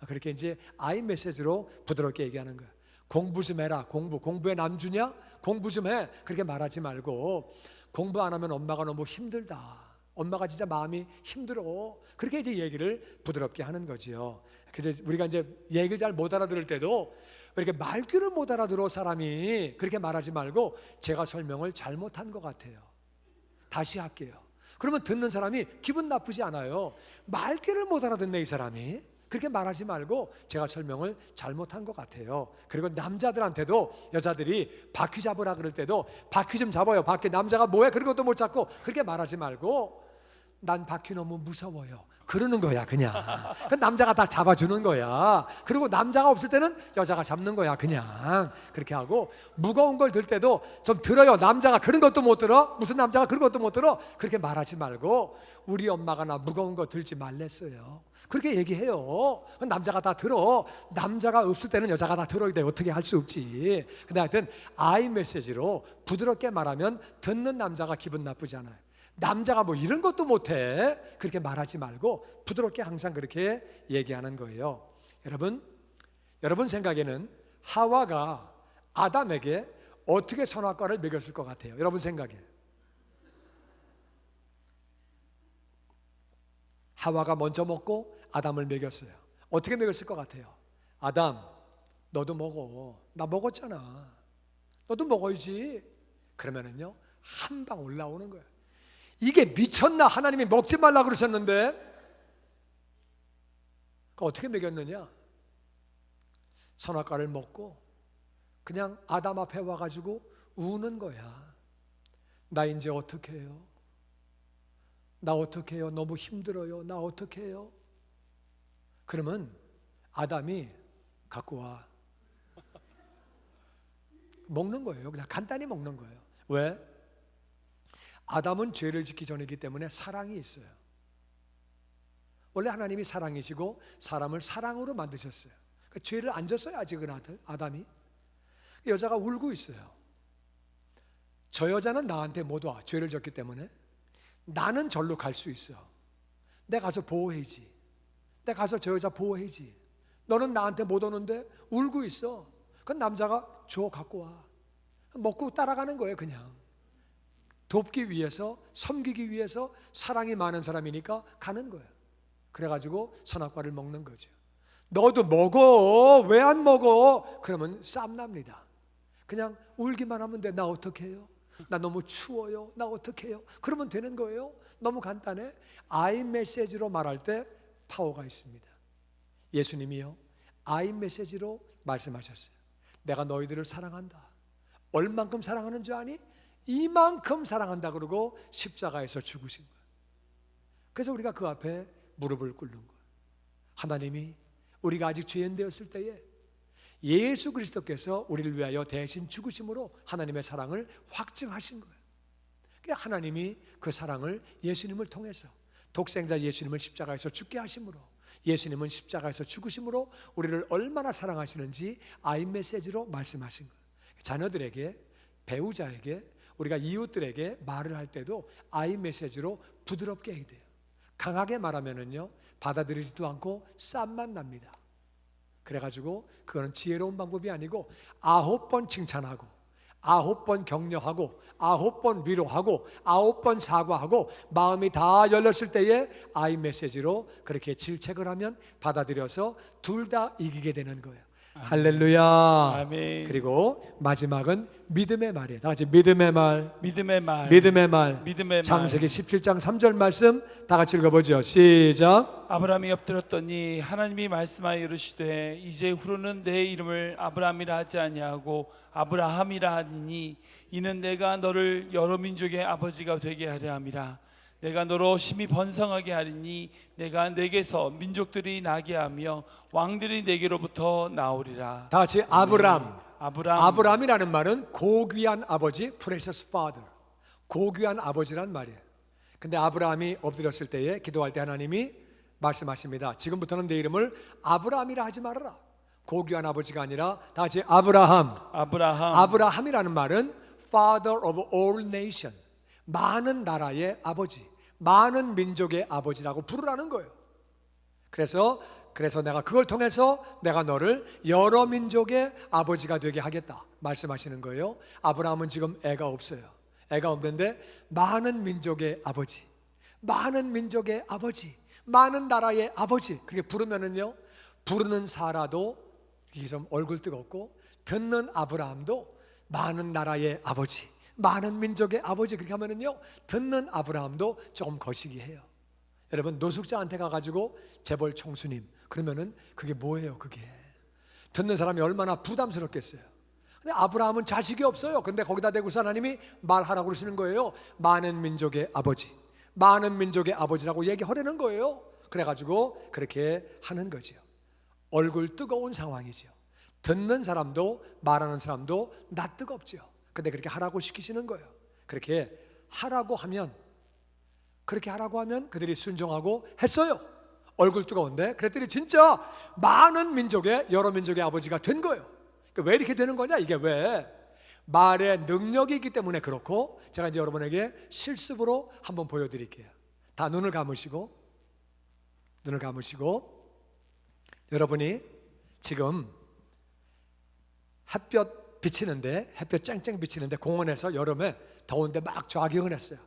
그렇게 이제 아이 메시지로 부드럽게 얘기하는 거예요. 공부 좀 해라. 공부에 남주냐? 공부 좀 해. 그렇게 말하지 말고 공부 안 하면 엄마가 너무 힘들다. 엄마가 진짜 마음이 힘들어. 그렇게 이제 얘기를 부드럽게 하는 거지요. 그래서 우리가 이제 얘기를 잘 못 알아들을 때도 이렇게 말귀를 못 알아들어 사람이 그렇게 말하지 말고 제가 설명을 잘못한 것 같아요. 다시 할게요. 그러면 듣는 사람이 기분 나쁘지 않아요. 말귀를 못 알아듣네 이 사람이. 그렇게 말하지 말고 제가 설명을 잘못한 것 같아요. 그리고 남자들한테도 여자들이 바퀴 잡으라 그럴 때도 바퀴 좀 잡아요. 바퀴 남자가 뭐해? 그런 것도 못 잡고 그렇게 말하지 말고 난 바퀴 너무 무서워요. 그러는 거야 그냥. 그 남자가 다 잡아주는 거야. 그리고 남자가 없을 때는 여자가 잡는 거야 그냥. 그렇게 하고 무거운 걸 들 때도 좀 들어요. 남자가 그런 것도 못 들어? 무슨 남자가 그런 것도 못 들어? 그렇게 말하지 말고 우리 엄마가 나 무거운 거 들지 말랬어요. 그렇게 얘기해요. 남자가 다 들어. 남자가 없을 때는 여자가 다 들어야 돼. 어떻게 할 수 없지. 근데 하여튼 아이 메시지로 부드럽게 말하면 듣는 남자가 기분 나쁘지 않아요. 남자가 뭐 이런 것도 못해. 그렇게 말하지 말고 부드럽게 항상 그렇게 얘기하는 거예요. 여러분 생각에는 하와가 아담에게 어떻게 선악과를 먹였을 것 같아요? 여러분 생각에 하와가 먼저 먹고 아담을 먹였어요. 어떻게 먹였을 것 같아요? 아담 너도 먹어. 나 먹었잖아. 너도 먹어야지. 그러면은요 한 방 올라오는 거예요. 이게 미쳤나? 하나님이 먹지 말라 그러셨는데 어떻게 먹였느냐? 선악과를 먹고 그냥 아담 앞에 와가지고 우는 거야. 나 이제 어떻게 해요? 나 어떻게 해요? 너무 힘들어요. 나 어떻게 해요? 그러면 아담이 갖고 와. 먹는 거예요. 그냥 간단히 먹는 거예요. 왜? 아담은 죄를 짓기 전이기 때문에 사랑이 있어요. 원래 하나님이 사랑이시고 사람을 사랑으로 만드셨어요. 그러니까 죄를 안 졌어요 아직은 아담이. 여자가 울고 있어요. 저 여자는 나한테 못 와. 죄를 졌기 때문에. 나는 절로 갈 수 있어. 내가 가서 보호해야지. 내가 가서 저 여자 보호해야지. 너는 나한테 못 오는데 울고 있어. 그건 남자가 줘 갖고 와. 먹고 따라가는 거예요 그냥. 돕기 위해서, 섬기기 위해서 사랑이 많은 사람이니까 가는 거예요. 그래가지고 선악과를 먹는 거죠. 너도 먹어. 왜 안 먹어? 그러면 쌈납니다. 그냥 울기만 하면 돼. 나 어떻게 해요? 나 너무 추워요. 나 어떻게 해요? 그러면 되는 거예요. 너무 간단해. 아이 메시지로 말할 때 파워가 있습니다. 예수님이요 아이 메시지로 말씀하셨어요. 내가 너희들을 사랑한다. 얼만큼 사랑하는 줄 아니? 이만큼 사랑한다 그러고 십자가에서 죽으신 거예요. 그래서 우리가 그 앞에 무릎을 꿇는 거예요. 하나님이 우리가 아직 죄인 되었을 때에 예수 그리스도께서 우리를 위하여 대신 죽으심으로 하나님의 사랑을 확증하신 거예요. 그러니까 하나님이 그 사랑을 예수님을 통해서 독생자 예수님을 십자가에서 죽게 하심으로 예수님은 십자가에서 죽으심으로 우리를 얼마나 사랑하시는지 아이 메시지로 말씀하신 거예요. 자녀들에게, 배우자에게, 우리가 이웃들에게 말을 할 때도 아이 메시지로 부드럽게 해야 돼요. 강하게 말하면은요 받아들이지도 않고 쌈만 납니다. 그래가지고 그거는 지혜로운 방법이 아니고 9번 칭찬하고 9번 격려하고 9번 위로하고 9번 사과하고 마음이 다 열렸을 때에 아이 메시지로 그렇게 질책을 하면 받아들여서 둘 다 이기게 되는 거예요. 할렐루야. 아멘. 그리고 마지막은 믿음의 말이에요. 다 같이 믿음의 말. 믿음의 말. 믿음의 말. 믿음의 말. 창세기 17장 3절 말씀 다 같이 읽어보죠. 시작. 아브라함이 엎드렸더니 하나님이 말씀하여 이르시되 이제 후로는 내 이름을 아브라함이라 하지 아니하고 아브라함이라 하니 이는 내가 너를 여러 민족의 아버지가 되게 하려 함이라. 내가 너로 심히 번성하게 하리니 내가 내게서 민족들이 나게 하며 왕들이 내게로부터 나오리라. 다 같이 아브람. 아브라함이라는 말은 고귀한 아버지, precious father, 고귀한 아버지란 말이에요. 근데 아브라함이 엎드렸을 때에 기도할 때 하나님이 말씀하십니다. 지금부터는 내 이름을 아브라함이라 하지 말아라. 고귀한 아버지가 아니라 다 같이 아브라함이라는 말은 father of all nation, 많은 나라의 아버지, 많은 민족의 아버지라고 부르라는 거예요. 그래서 내가 그걸 통해서 내가 너를 여러 민족의 아버지가 되게 하겠다 말씀하시는 거예요. 아브라함은 지금 애가 없어요. 애가 없는데 많은 민족의 아버지, 많은 민족의 아버지, 많은 나라의 아버지, 그렇게 부르면은요, 부르는 사라도 이게 좀 얼굴 뜨겁고, 듣는 아브라함도 많은 나라의 아버지, 많은 민족의 아버지, 그렇게 하면은요, 듣는 아브라함도 조금 거시기 해요. 여러분, 노숙자한테 가가지고 재벌 총수님 그러면은 그게 뭐예요? 그게 듣는 사람이 얼마나 부담스럽겠어요. 근데 아브라함은 자식이 없어요. 근데 거기다 대고서 하나님이 말하라고 그러시는 거예요. 많은 민족의 아버지, 많은 민족의 아버지라고 얘기하려는 거예요. 그래가지고 그렇게 하는 거죠. 얼굴 뜨거운 상황이죠. 듣는 사람도 말하는 사람도 나 뜨겁죠. 근데 그렇게 하라고 시키시는 거예요. 그렇게 하라고 하면 그들이 순종하고 했어요. 얼굴 뜨거운데 그랬더니 진짜 많은 민족의, 여러 민족의 아버지가 된 거예요. 왜 이렇게 되는 거냐? 이게 왜? 말의 능력이 있기 때문에 그렇고, 제가 이제 여러분에게 실습으로 한번 보여드릴게요. 다 눈을 감으시고 여러분이 지금 햇볕 비치는데, 햇볕 쨍쨍 비치는데 공원에서 여름에 더운데 막 조깅을 했어요.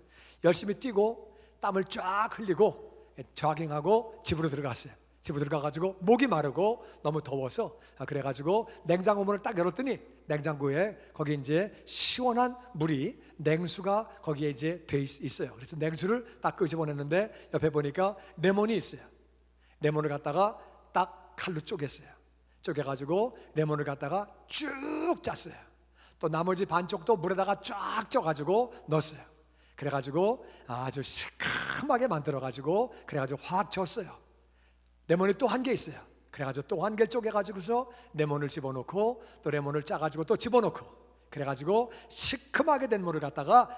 열심히 뛰고 땀을 쫙 흘리고 조깅하고 집으로 들어갔어요. 집으로 들어가가지고 목이 마르고 너무 더워서, 그래가지고 냉장고 문을 딱 열었더니 냉장고에 거기 이제 시원한 물이, 냉수가 거기에 이제 돼 있어요. 그래서 냉수를 딱 끄집어냈는데 옆에 보니까 레몬이 있어요. 레몬을 갖다가 딱 칼로 쪼갰어요. 쪼개가지고 레몬을 갖다가 쭉 짰어요. 또 나머지 반쪽도 물에다가 쫙 쪄가지고 넣었어요. 그래가지고 아주 시큼하게 만들어가지고 그래가지고 확 졌어요. 레몬이 또 한 개 있어요. 그래가지고 또 한 개 쪼개가지고서 레몬을 집어넣고 또 레몬을 짜가지고 또 집어넣고, 그래가지고 시큼하게 된 물을 갖다가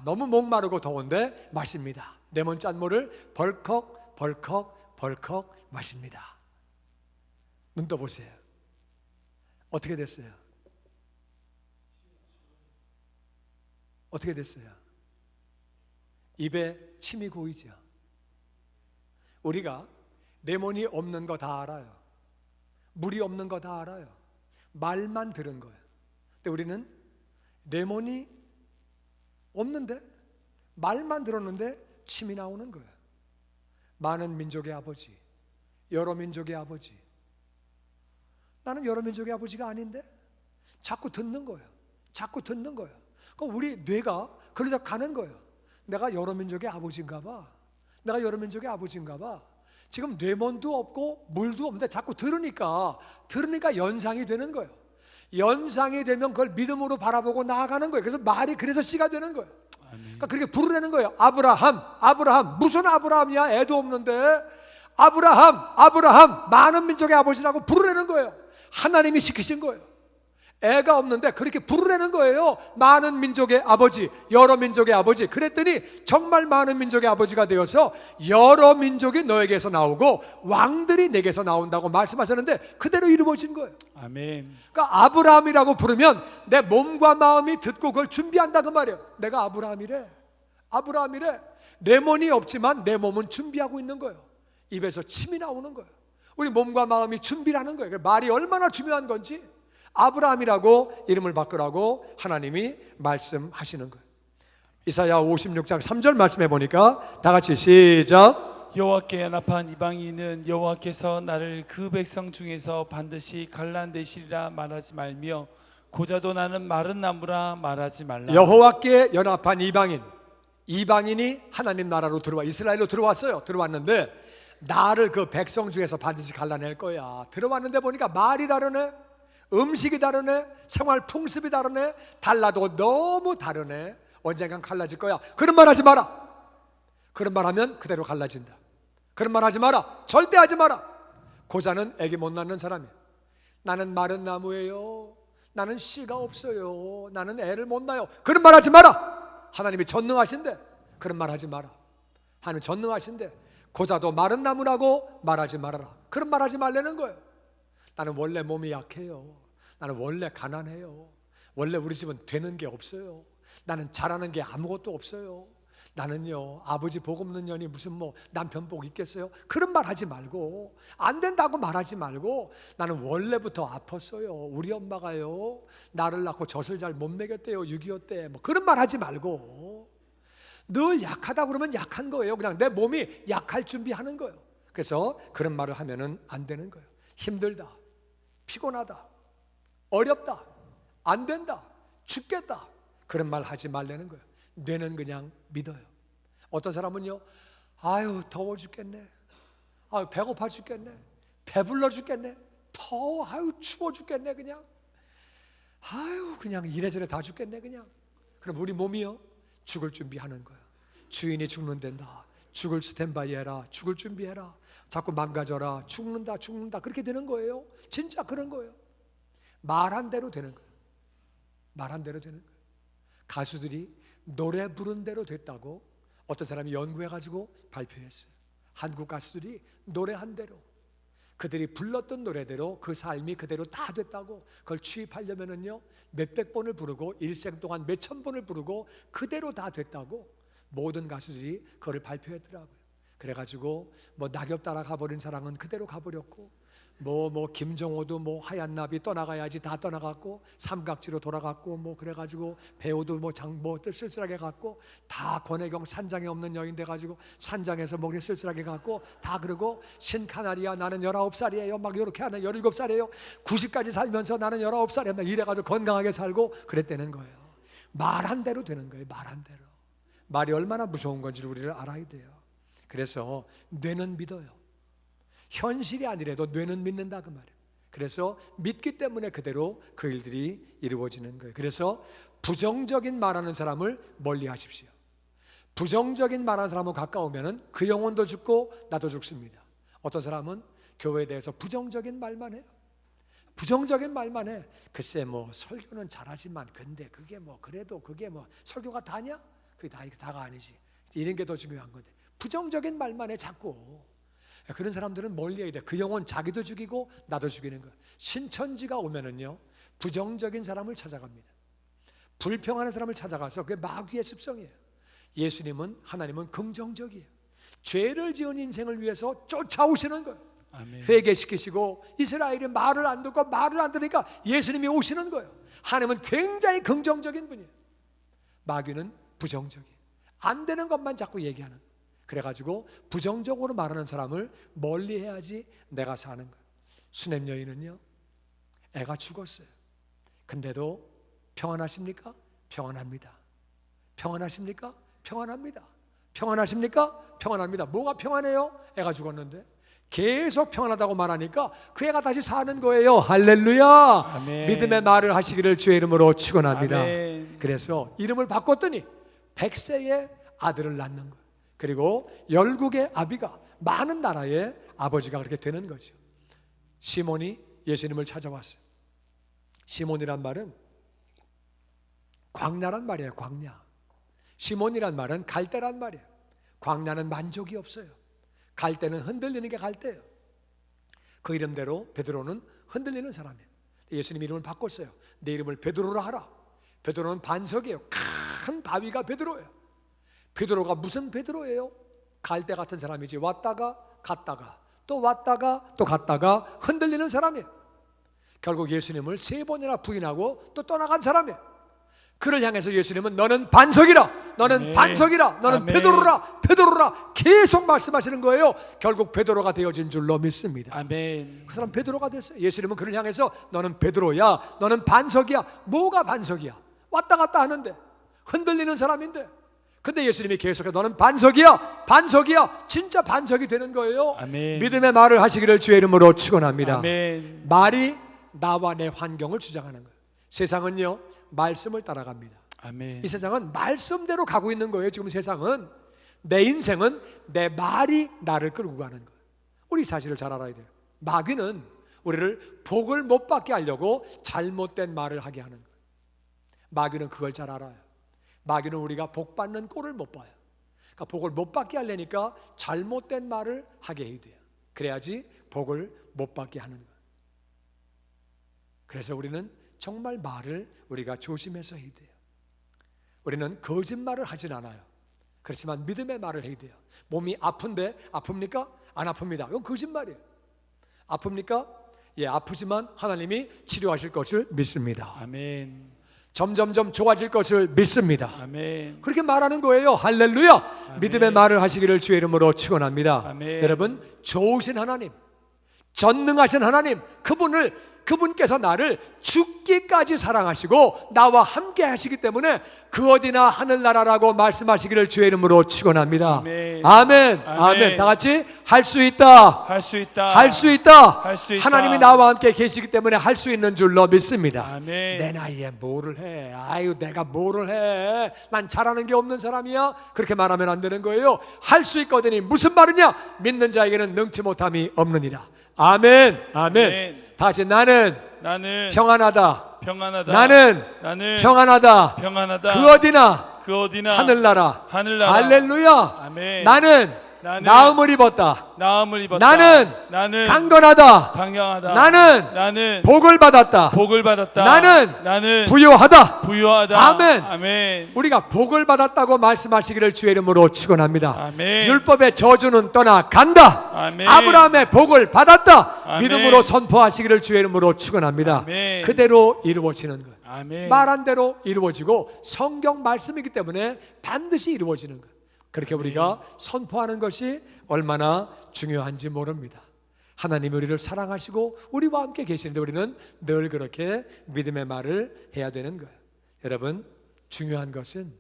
너무 목마르고 더운데 마십니다. 레몬 짠 물을 벌컥 마십니다. 눈 떠보세요. 어떻게 됐어요? 어떻게 됐어요? 입에 침이 고이죠. 우리가 레몬이 없는 거 다 알아요. 물이 없는 거 다 알아요. 말만 들은 거예요. 근데 우리는 레몬이 없는데, 말만 들었는데 침이 나오는 거예요. 많은 민족의 아버지, 여러 민족의 아버지. 나는 여러 민족의 아버지가 아닌데 자꾸 듣는 거예요. 그러니까 우리 뇌가 그러다 가는 거예요. 내가 여러 민족의 아버지인가 봐. 지금 레몬도 없고 물도 없는데 자꾸 들으니까 연상이 되는 거예요. 연상이 되면 그걸 믿음으로 바라보고 나아가는 거예요. 그래서 말이 그래서 씨가 되는 거예요. 그러니까 그렇게 부르라는 거예요. 아브라함. 무슨 아브라함이야? 애도 없는데. 아브라함, 많은 민족의 아버지라고 부르라는 거예요. 하나님이 시키신 거예요. 애가 없는데 그렇게 부르라는 거예요. 많은 민족의 아버지, 여러 민족의 아버지. 그랬더니 정말 많은 민족의 아버지가 되어서 여러 민족이 너에게서 나오고 왕들이 내게서 나온다고 말씀하셨는데 그대로 이루어진 거예요. 아멘. 그러니까 아브라함이라고 부르면 내 몸과 마음이 듣고 그걸 준비한다 그 말이에요. 내가 아브라함이래. 레몬이 없지만 내 몸은 준비하고 있는 거예요. 입에서 침이 나오는 거예요. 우리 몸과 마음이 준비라는 거예요. 말이 얼마나 중요한 건지 아브라함이라고 이름을 바꾸라고 하나님이 말씀하시는 거예요. 이사야 56장 3절 말씀해 보니까 다 같이 시작. 여호와께 연합한 이방인은 여호와께서 나를 그 백성 중에서 반드시 갈라내시리라 말하지 말며 고자도 나는 마른 나무라 말하지 말라. 여호와께 연합한 이방인이 하나님 나라로 이스라엘로 들어왔는데 나를 그 백성 중에서 반드시 갈라낼 거야. 들어왔는데 보니까 말이 다르네, 음식이 다르네, 생활 풍습이 다르네, 달라도 너무 다르네. 언젠간 갈라질 거야. 그런 말 하지 마라. 그런 말 하면 그대로 갈라진다. 그런 말 하지 마라. 절대 하지 마라. 고자는 애기 못 낳는 사람이야. 나는 마른 나무예요. 나는 씨가 없어요. 나는 애를 못 낳아요. 그런 말 하지 마라. 하나님이 전능하신데 그런 말 하지 마라. 하나님 전능하신데 고자도 마른 나무라고 말하지 말아라. 그런 말 하지 말라는 거예요. 나는 원래 몸이 약해요. 나는 원래 가난해요. 원래 우리 집은 되는 게 없어요. 나는 잘하는 게 아무것도 없어요. 나는요 아버지 복 없는 년이 무슨 뭐 남편 복 있겠어요? 그런 말 하지 말고, 안 된다고 말하지 말고, 나는 원래부터 아팠어요. 우리 엄마가요 나를 낳고 젖을 잘 못 먹였대요. 6.25 때. 뭐 그런 말 하지 말고, 늘 약하다 그러면 약한 거예요. 그냥 내 몸이 약할 준비하는 거예요. 그래서 그런 말을 하면은 안 되는 거예요. 힘들다, 피곤하다, 어렵다, 안 된다, 죽겠다, 그런 말 하지 말라는 거예요. 뇌는 그냥 믿어요. 어떤 사람은요, 아유 더워 죽겠네, 아유 배고파 죽겠네, 배불러 죽겠네, 더워, 아유 추워 죽겠네, 그냥 아유 그냥 이래저래 다 죽겠네 그냥. 그럼 우리 몸이요 죽을 준비하는 거야. 주인이 죽는단다, 죽을 스탠바이 해라, 죽을 준비해라, 자꾸 망가져라, 죽는다 그렇게 되는 거예요. 진짜 그런 거예요. 말한 대로 되는 거예요. 말한 대로 되는 거예요. 가수들이 노래 부른 대로 됐다고 어떤 사람이 연구해가지고 발표했어요. 한국 가수들이 노래한 대로, 그들이 불렀던 노래대로 그 삶이 그대로 다 됐다고. 그걸 취입하려면은요 몇백 번을 부르고 일생 동안 몇천 번을 부르고 그대로 다 됐다고 모든 가수들이 그걸 발표했더라고요. 그래가지고 뭐 낙엽 따라 가버린 사랑은 그대로 가버렸고, 뭐 김정호도 뭐 하얀 나비 떠나가야지 다 떠나갔고, 삼각지로 돌아갔고, 뭐 그래가지고 배우도 뭐 쓸쓸하게 갔고, 다 권혜경 산장에 없는 여인 돼가지고 산장에서 뭐 쓸쓸하게 갔고, 다 그러고 신카나리아 나는 19살이에요 막 이렇게 하는, 17살이에요 90까지 살면서 나는 19살이에요 막 이래가지고 건강하게 살고 그랬다는 거예요. 말한 대로 되는 거예요. 말한 대로. 말이 얼마나 무서운 건지를 우리를 알아야 돼요. 그래서 뇌는 믿어요. 현실이 아니라도 뇌는 믿는다 그 말이에요. 그래서 믿기 때문에 그대로 그 일들이 이루어지는 거예요. 그래서 부정적인 말하는 사람을 멀리 하십시오. 부정적인 말하는 사람하고 가까우면 그 영혼도 죽고 나도 죽습니다. 어떤 사람은 교회에 대해서 부정적인 말만 해요. 부정적인 말만 해. 글쎄 뭐 설교는 잘하지만 근데 그게 뭐 그래도 그게 뭐 설교가 다냐? 그게 다가 아니지. 이런 게 더 중요한 건데 부정적인 말만 해 자꾸. 그런 사람들은 멀리해야 돼. 그 영혼 자기도 죽이고 나도 죽이는 거예요. 신천지가 오면은요 부정적인 사람을 찾아갑니다. 불평하는 사람을 찾아가서 그게 마귀의 습성이에요. 예수님은, 하나님은 긍정적이에요. 죄를 지은 인생을 위해서 쫓아오시는 거예요. 아멘. 회개시키시고, 이스라엘이 말을 안 듣고 말을 안 들으니까 예수님이 오시는 거예요. 하나님은 굉장히 긍정적인 분이에요. 마귀는 부정적이에요. 안 되는 것만 자꾸 얘기하는 거예요. 그래가지고 부정적으로 말하는 사람을 멀리 해야지 내가 사는 거예요. 수냄 여인은요 애가 죽었어요. 근데도 평안하십니까? 평안합니다. 평안하십니까? 평안합니다. 평안하십니까? 평안합니다. 뭐가 평안해요? 애가 죽었는데. 계속 평안하다고 말하니까 그 애가 다시 사는 거예요. 할렐루야. 아멘. 믿음의 말을 하시기를 주의 이름으로 축원합니다. 아멘. 그래서 이름을 바꿨더니 100세의 아들을 낳는 거예요. 그리고 열국의 아비가, 많은 나라의 아버지가 그렇게 되는 거죠. 시몬이 예수님을 찾아왔어요. 시몬이란 말은 광야란 말이에요. 광야. 시몬이란 말은 갈대란 말이에요. 광야는 만족이 없어요. 갈대는 흔들리는 게 갈대예요. 그 이름대로 베드로는 흔들리는 사람이에요. 예수님 이름을 바꿨어요. 내 이름을 베드로라 하라. 베드로는 반석이에요. 큰 바위가 베드로예요. 베드로가 무슨 베드로예요? 갈대 같은 사람이지. 왔다가 갔다가 또 왔다가 또 갔다가 흔들리는 사람이에요. 결국 예수님을 3번이나 부인하고 또 떠나간 사람이에요. 그를 향해서 예수님은 너는 반석이라, 너는 아멘. 반석이라, 너는 아멘. 베드로라, 베드로라 계속 말씀하시는 거예요. 결국 베드로가 되어진 줄로 믿습니다. 아멘. 그 사람 베드로가 됐어요. 예수님은 그를 향해서 너는 베드로야, 너는 반석이야. 뭐가 반석이야? 왔다 갔다 하는데, 흔들리는 사람인데. 근데 예수님이 계속해서 너는 반석이야, 반석이야. 진짜 반석이 되는 거예요. 아멘. 믿음의 말을 하시기를 주의 이름으로 축원합니다. 아멘. 말이 나와 내 환경을 주장하는 거예요. 세상은요 말씀을 따라갑니다. 아멘. 이 세상은 말씀대로 가고 있는 거예요. 지금 세상은. 내 인생은 내 말이 나를 끌고 가는 거예요. 우리 사실을 잘 알아야 돼요. 마귀는 우리를 복을 못 받게 하려고 잘못된 말을 하게 하는 거예요. 마귀는 그걸 잘 알아요. 마귀는 우리가 복 받는 꼴을 못 봐요. 그러니까 복을 못 받게 하려니까 잘못된 말을 하게 해야 돼요. 그래야지 복을 못 받게 하는 거예요. 그래서 우리는 정말 말을 우리가 조심해서 해야 돼요. 우리는 거짓말을 하진 않아요. 그렇지만 믿음의 말을 해야 돼요. 몸이 아픈데 아픕니까? 안 아픕니다. 이건 거짓말이에요. 아픕니까? 예, 아프지만 하나님이 치료하실 것을 믿습니다. 아멘. 점점점 좋아질 것을 믿습니다. 아멘. 그렇게 말하는 거예요. 할렐루야. 아멘. 믿음의 말을 하시기를 주의 이름으로 축원합니다. 아멘. 여러분, 좋으신 하나님, 전능하신 하나님, 그분께서 나를 죽기까지 사랑하시고 나와 함께 하시기 때문에 그 어디나 하늘나라라고 말씀하시기를 주의 이름으로 축원합니다. 아멘. 아멘. 아멘. 다 같이 할 수 있다. 할 수 있다. 할 수 있다. 할 수 있다. 하나님이 나와 함께 계시기 때문에 할 수 있는 줄로 믿습니다. 아멘. 내 나이에 뭐를 해? 아유, 내가 뭐를 해? 난 잘하는 게 없는 사람이야? 그렇게 말하면 안 되는 거예요. 할 수 있거든요. 무슨 말이냐? 믿는 자에게는 능치 못함이 없느니라. 아멘. 아멘. 다시 나는 평안하다. 평안하다. 나는 평안하다. 평안하다. 그 어디나 하늘나라. 할렐루야. 아멘. 나는 나음을 입었다. 나는 강건하다. 나는 복을 받았다. 나는 부유하다. 아멘. 우리가 복을 받았다고 말씀하시기를 주의 이름으로 축원합니다. 아멘. 율법의 저주는 떠나간다. 아멘. 아브라함의 복을 받았다. 아멘. 믿음으로 선포하시기를 주의 이름으로 축원합니다. 아멘. 그대로 이루어지는 것. 아멘. 말한 대로 이루어지고 성경 말씀이기 때문에 반드시 이루어지는 것. 그렇게 우리가 선포하는 것이 얼마나 중요한지 모릅니다. 하나님이 우리를 사랑하시고 우리와 함께 계시는데 우리는 늘 그렇게 믿음의 말을 해야 되는 거예요. 여러분, 중요한 것은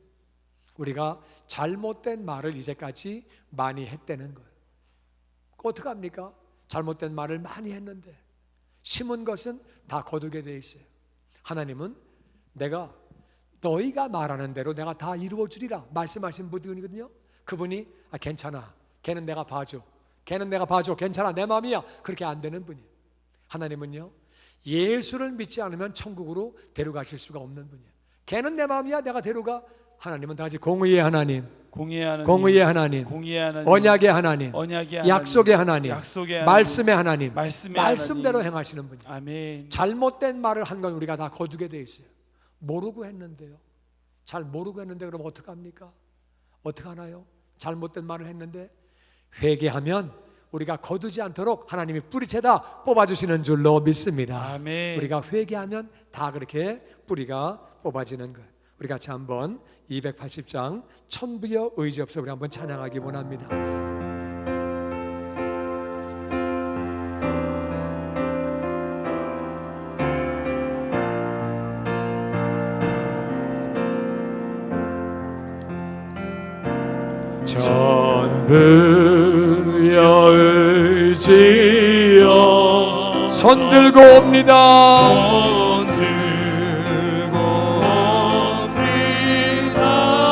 우리가 잘못된 말을 이제까지 많이 했다는 거예요. 어떻게 합니까? 잘못된 말을 많이 했는데 심은 것은 다 거두게 돼 있어요. 하나님은 내가 너희가 말하는 대로 내가 다 이루어 주리라 말씀하신 분이거든요. 그분이 괜찮아, 걔는 내가 봐줘, 괜찮아, 내 마음이야, 그렇게 안 되는 분이에요. 하나님은요, 예수를 믿지 않으면 천국으로 데려가실 수가 없는 분이에요. 걔는 내 마음이야, 내가 데려가. 하나님은 다 같이 공의의 하나님, 공의의 하나님, 언약의 하나님, 약속의 하나님, 말씀의 하나님, 말씀대로 행하시는 분이에요. 아멘. 잘못된 말을 한 건 우리가 다 거두게 돼 있어요. 모르고 했는데요. 잘 모르고 했는데 그럼 어떡합니까? 어떡하나요? 잘못된 말을 했는데 회개하면 우리가 거두지 않도록 하나님이 뿌리채다 뽑아주시는 줄로 믿습니다. 아멘. 우리가 회개하면 다 그렇게 뿌리가 뽑아지는 거예요. 우리 같이 한번 280장 천부여 의지 없어 우리 한번 찬양하기 원합니다. 천부여 의지여 손 들고 옵니다.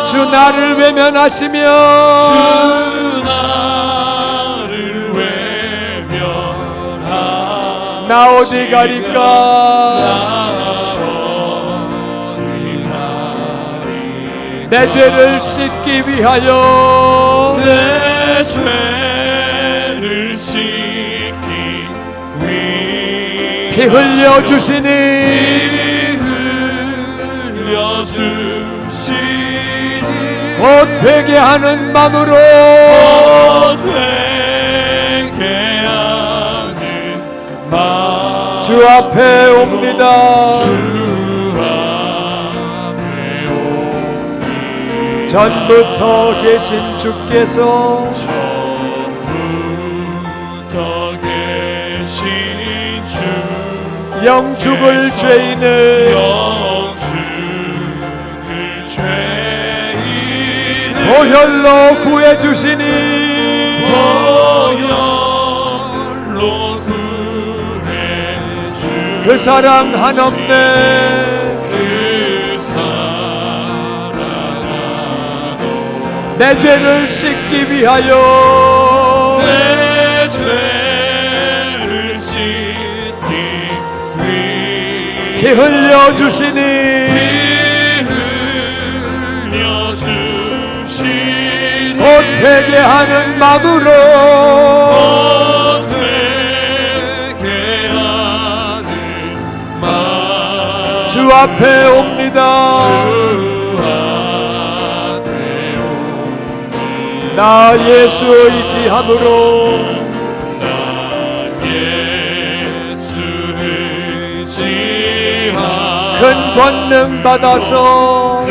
주 나를 외면하시며 나 어디 가리까? 내 죄를 씻기 위하여 피 흘려 주시니 곧 회개하는 마음으로 주 앞에 옵니다. 전부터 계신 주께서 영죽을 죄인을 보혈로 구해주시니 그 사랑 한없네. 내 죄를 씻기 위하여 피 흘려 주시니 곧 회개하는 마음으로 주 앞에 옵니다. 나 예수 의지함으로 큰 권능 받아서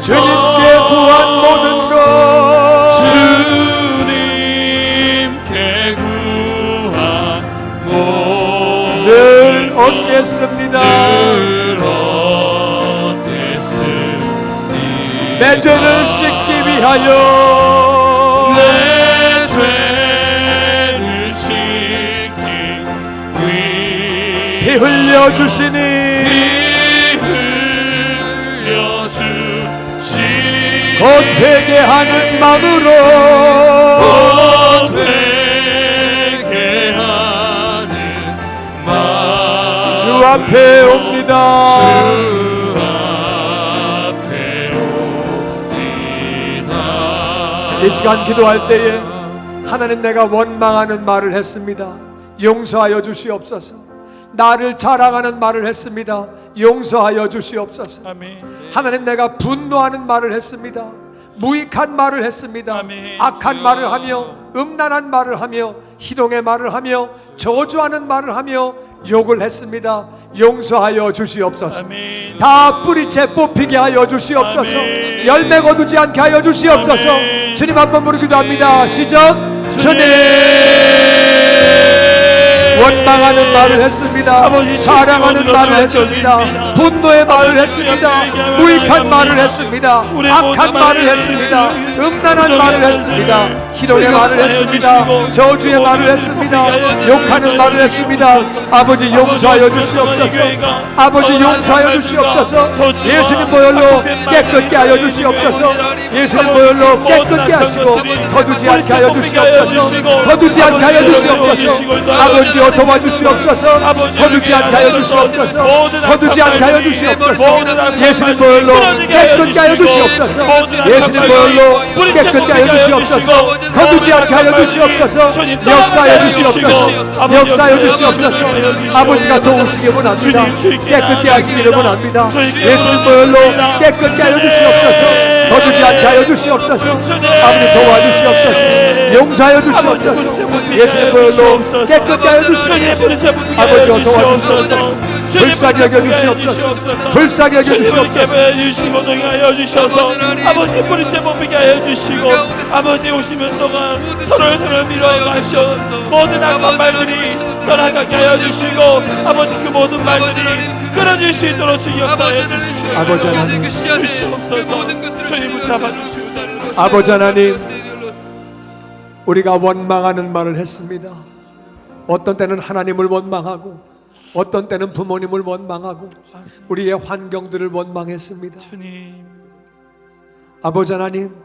주님께 구한 모든 것 주님께 구한 늘 얻겠습니다. 내 죄를 씻기 위하여 내 죄를 씻기 위하여 피 흘려 주시니 곧 회개하는 마음으로 주 앞에 옵니다. 이 시간 기도할 때에 하나님, 내가 원망하는 말을 했습니다. 용서하여 주시옵소서. 나를 자랑하는 말을 했습니다. 용서하여 주시옵소서. 아멘. 하나님, 내가 분노하는 말을 했습니다. 무익한 말을 했습니다. 아멘. 악한 말을 하며 음란한 말을 하며 희동의 말을 하며 저주하는 말을 하며 욕을 했습니다. 용서하여 주시옵소서. 아멘. 다 뿌리채 뽑히게 하여 주시옵소서. 아멘. 열매 거두지 않게 하여 주시옵소서. 아멘. 주님 한번 부르 기도합니다. 시작. 주님, 원망하는 말을 했습니다. 아버지, 자랑하는 주님, 말을 오늘 했습니다. 말씀입니다. 분노의 말을 아버지, 했습니다. 주님, 무익한 말을 주님, 했습니다. 우리 악한 모든 말을 말을 했습니다. 주님, 음란한 주님, 말을 주님, 했습니다. 주님, 희롱의 주님, 말을 주님, 했습니다. 주님, 저주의 주님, 말을 주님, 했습니다. 주님, 욕하는 주님, 말을 주님, 했습니다. 주님, 아버지, 용서하여 주님, 주시옵소서. 교회가 아버지, 어느 용서하여 한 주시옵소서. 저주와 예수님 보혈로 잘못된 말을 깨끗게 하여 했으니 주시옵소서. 예수님 아버지, 보혈로 모든 깨끗게 악한 하시고 것들이 거두지 않게 하여 뿌리채 뽑히게 하여 주시옵소서. 주시고, 거두지 않게 하여 아버지, 주시옵소서. 아버지, 아버지여 도와주시옵소서. 아버지, 거두지 않게 하여 주시옵소서. 모든 거두지 않게 하여 악한 주시옵소서. 모든 악한 예수님 말들이 보혈로 끊어지게 하여 깨끗게 하여 주시고, 주시옵소서. 모든 악한 예수님 말들이 보혈로 뿌리채 깨끗게 하여 뽑히게 주시옵소서. 주시고, 거두지 않게 하여 모든 주시옵소서. 악한 말들이 역사하여 떠나게 주시옵소서. 하여 주시고, 역사하여 아버지, 주시옵소서. 아버지, 아버지가 도우시기 원합니다. 주님, 깨끗게 하시기를 원합니다. 주님, 예수님 보혈로 깨끗게 하여 주시옵소서. 거두지 않게 하여 주시옵소서. 아버지, 도와주시옵소서. 용서하여 주시옵소서. 예수님 보혈로 깨끗게 하여 주시옵소서. 아버지여 도와주시옵소서. 불쌍히 여겨 주시옵소서. 불쌍히 여겨 주시옵소서. 주시고 동행하여 주셔서 아버지 뿌리채 뽑히게 하여 주시고, 아버지 오시면 동안 서로를 밀어가셔 모든 악한 말들이 떠나가게 하여 주시고, 아버지 그 모든 말들이 끊어질 수 있도록 주 역사해 주시고, 아버지 하나님, 주시옵소서. 주님 붙잡아 주시옵소서. 아버지 하나님, 우리가 원망하는 말을 했습니다. 어떤 때는 하나님을 원망하고 어떤 때는 부모님을 원망하고 우리의 환경들을 원망했습니다. 주님, 아버지 하나님,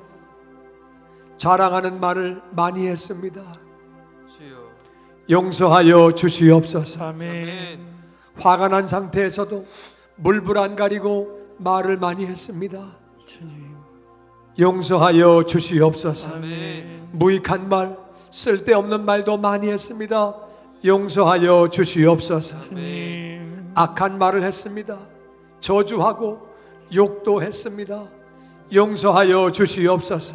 자랑하는 말을 많이 했습니다. 용서하여 주시옵소서. 아멘. 화가 난 상태에서도 물불 안 가리고 말을 많이 했습니다. 주님, 용서하여 주시옵소서. 아멘. 무익한 말, 쓸데없는 말도 많이 했습니다. 용서하여 주시옵소서. 주님, 악한 말을 했습니다. 저주하고 욕도 했습니다. 용서하여 주시옵소서.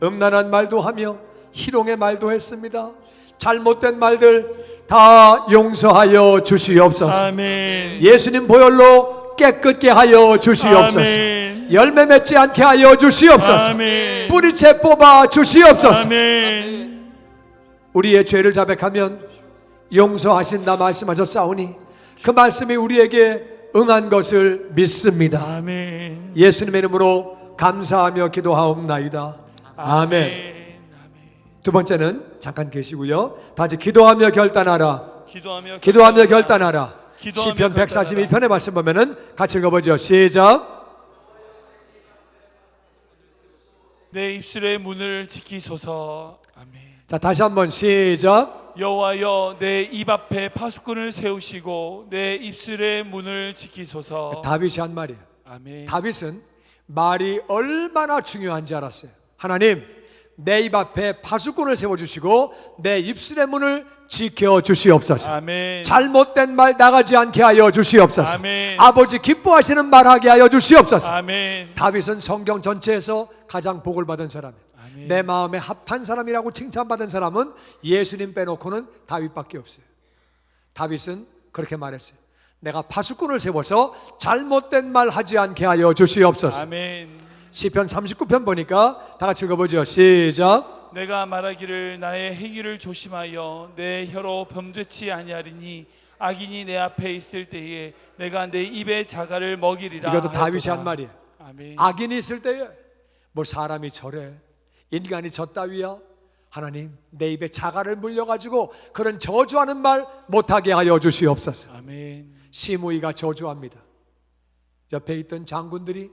음란한 말도 하며 희롱의 말도 했습니다. 잘못된 말들 다 용서하여 주시옵소서. 아멘. 예수님 보혈로 깨끗게 하여 주시옵소서. 아멘. 열매 맺지 않게 하여 주시옵소서. 아멘. 뿌리채 뽑아 주시옵소서. 아멘. 우리의 죄를 자백하면 용서하신다 말씀하셨사오니 그 말씀이 우리에게 응한 것을 믿습니다. 아멘. 예수님의 이름으로 감사하며 기도하옵나이다. 아멘. 두 번째는 잠깐 계시고요. 다시 기도하며 결단하라. 기도하며 결단하라. 시편 142편의 말씀 보면은 같이 읽어보죠. 시작. 내 입술의 문을 지키소서. 아멘. 자, 다시 한번 시작. 여호와여, 내 입 앞에 파수꾼을 세우시고 내 입술의 문을 지키소서. 다윗이 한 말이에요. 아멘. 다윗은 말이 얼마나 중요한지 알았어요. 하나님, 내 입 앞에 파수꾼을 세워주시고 내 입술의 문을 지켜주시옵소서. 아멘. 잘못된 말 나가지 않게 하여 주시옵소서. 아멘. 아버지 기뻐하시는 말하게 하여 주시옵소서. 아멘. 다윗은 성경 전체에서 가장 복을 받은 사람이에요. 아멘. 내 마음에 합한 사람이라고 칭찬받은 사람은 예수님 빼놓고는 다윗밖에 없어요. 다윗은 그렇게 말했어요. 내가 파수꾼을 세워서 잘못된 말 하지 않게 하여 주시옵소서. 아멘. 시편 39편 보니까 다 같이 읽어보죠. 시작. 내가 말하기를 나의 행위를 조심하여 내 혀로 범죄치 아니하리니 악인이 내 앞에 있을 때에 내가 내 입의 자갈을 먹이리라. 이것도 다윗이 하였도다. 한 말이에요. 아멘. 악인이 있을 때에 뭐 사람이 저래, 인간이 저따위야, 하나님 내 입에 자갈을 물려가지고 그런 저주하는 말 못하게 하여 주시옵소서. 아멘. 시므이가 저주합니다. 옆에 있던 장군들이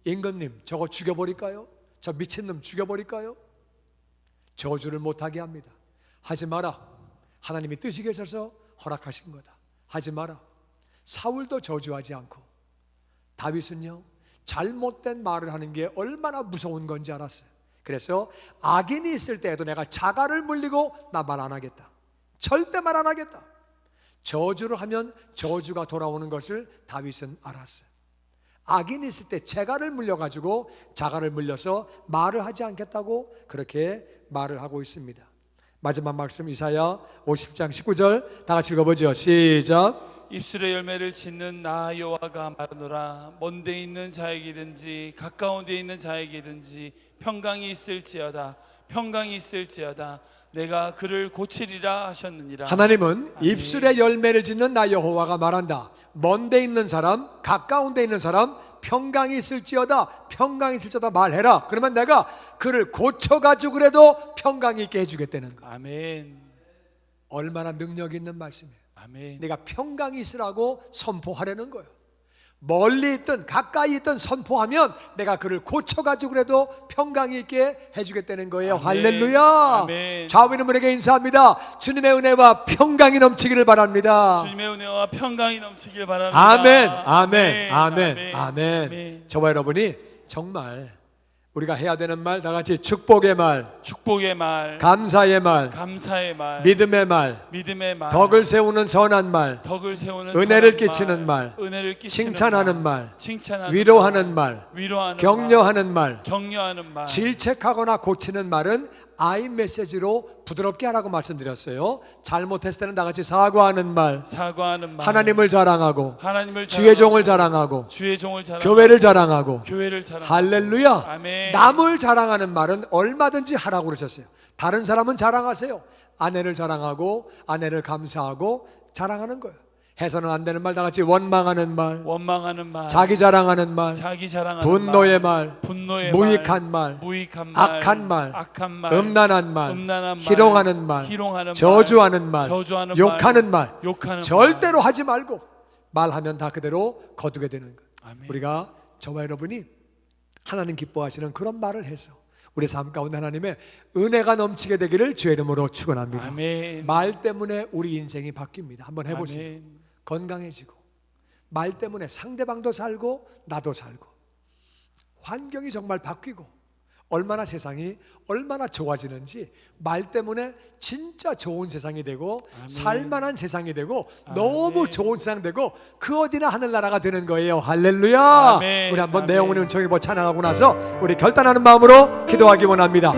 임금님 저거 죽여버릴까요? 저 미친놈 죽여버릴까요? 저주를 못하게 합니다. 하지 마라. 하나님이 뜻이 계셔서 허락하신 거다. 하지 마라. 사울도 저주하지 않고 다윗은요 잘못된 말을 하는 게 얼마나 무서운 건지 알았어요. 그래서 악인이 있을 때에도 내가 자갈을 물리고 나 말 안 하겠다. 절대 말 안 하겠다. 저주를 하면 저주가 돌아오는 것을 다윗은 알았어요. 악인이 있을 때 재갈을 물려가지고 자갈을 물려서 말을 하지 않겠다고 그렇게 말을 하고 있습니다. 마지막 말씀 이사야 50장 19절 다 같이 읽어보죠. 시작. 입술의 열매를 짓는 나 여호와가 말하노라. 먼데 있는 자에게든지 가까운 데 있는 자에게든지 평강이 있을지어다. 평강이 있을지어다. 내가 그를 고치리라 하셨느니라. 하나님은 아멘. 입술의 열매를 짓는 나 여호와가 말한다. 먼 데 있는 사람, 가까운 데 있는 사람 평강이 있을지어다. 평강이 있을지어다 말해라. 그러면 내가 그를 고쳐가지고 그래도 평강이 있게 해주겠다는 거. 아멘. 얼마나 능력 있는 말씀이에요. 아멘. 내가 평강이 있으라고 선포하려는 거예요. 멀리 있든 가까이 있든 선포하면 내가 그를 고쳐가지고 그래도 평강이 있게 해주겠다는 거예요. 아멘. 할렐루야. 아멘. 좌우 있는 분에게 인사합니다. 주님의 은혜와 평강이 넘치기를 바랍니다. 주님의 은혜와 평강이 넘치길 바랍니다. 아멘, 아멘, 아멘, 아멘. 아멘. 아멘. 저와 여러분이 정말 우리가 해야 되는 말 다 같이 축복의 말, 축복의 말, 감사의 말, 감사의 말, 믿음의 말, 믿음의 말, 덕을 세우는 선한 말, 덕을 세우는 은혜를 선한 끼치는 말, 은혜를 끼치는 칭찬하는 말, 칭찬하는 위로하는 말, 위로하는 격려하는 말, 격려하는 말, 질책하거나 고치는 말은 아이 메시지로 부드럽게 하라고 말씀드렸어요. 잘못했을 때는 다 같이 사과하는 말, 사과하는 말, 하나님을 자랑하고 하나님을 주의 자랑하고, 종을 자랑하고 주의 종을 자랑하고, 교회를 자랑하고 교회를 자랑하고. 할렐루야. 아멘. 남을 자랑하는 말은 얼마든지 하라고 그러셨어요. 다른 사람은 자랑하세요. 아내를 자랑하고 아내를 감사하고 자랑하는 거예요. 해서는 안 되는 말 다 같이 원망하는 말, 원망하는 말, 자기 자랑하는 말, 자기 자랑하는 분노의 말, 말, 분노의 무익한 말, 무익한 말, 악한 말, 악한 말, 음란한 말, 음란한 말, 희롱하는 말, 희롱하는 저주하는 말, 저주하는 욕하는 말, 욕하는 절대로 하지 말고 말하면 다 그대로 거두게 되는 거예요. 아멘. 우리가 저와 여러분이 하나님 기뻐하시는 그런 말을 해서 우리 삶 가운데 하나님의 은혜가 넘치게 되기를 주의 이름으로 축원합니다. 아멘. 말 때문에 우리 인생이 바뀝니다. 한번 해보세요. 아멘. 건강해지고 말 때문에 상대방도 살고 나도 살고 환경이 정말 바뀌고 얼마나 세상이 얼마나 좋아지는지 말 때문에 진짜 좋은 세상이 되고 아멘. 살만한 세상이 되고 아멘. 너무 좋은 세상 되고 그 어디나 하늘나라가 되는 거예요. 할렐루야. 아멘. 우리 한번 아멘. 내용을 은총히 찬양하고 나서 우리 결단하는 마음으로 기도하기 원합니다.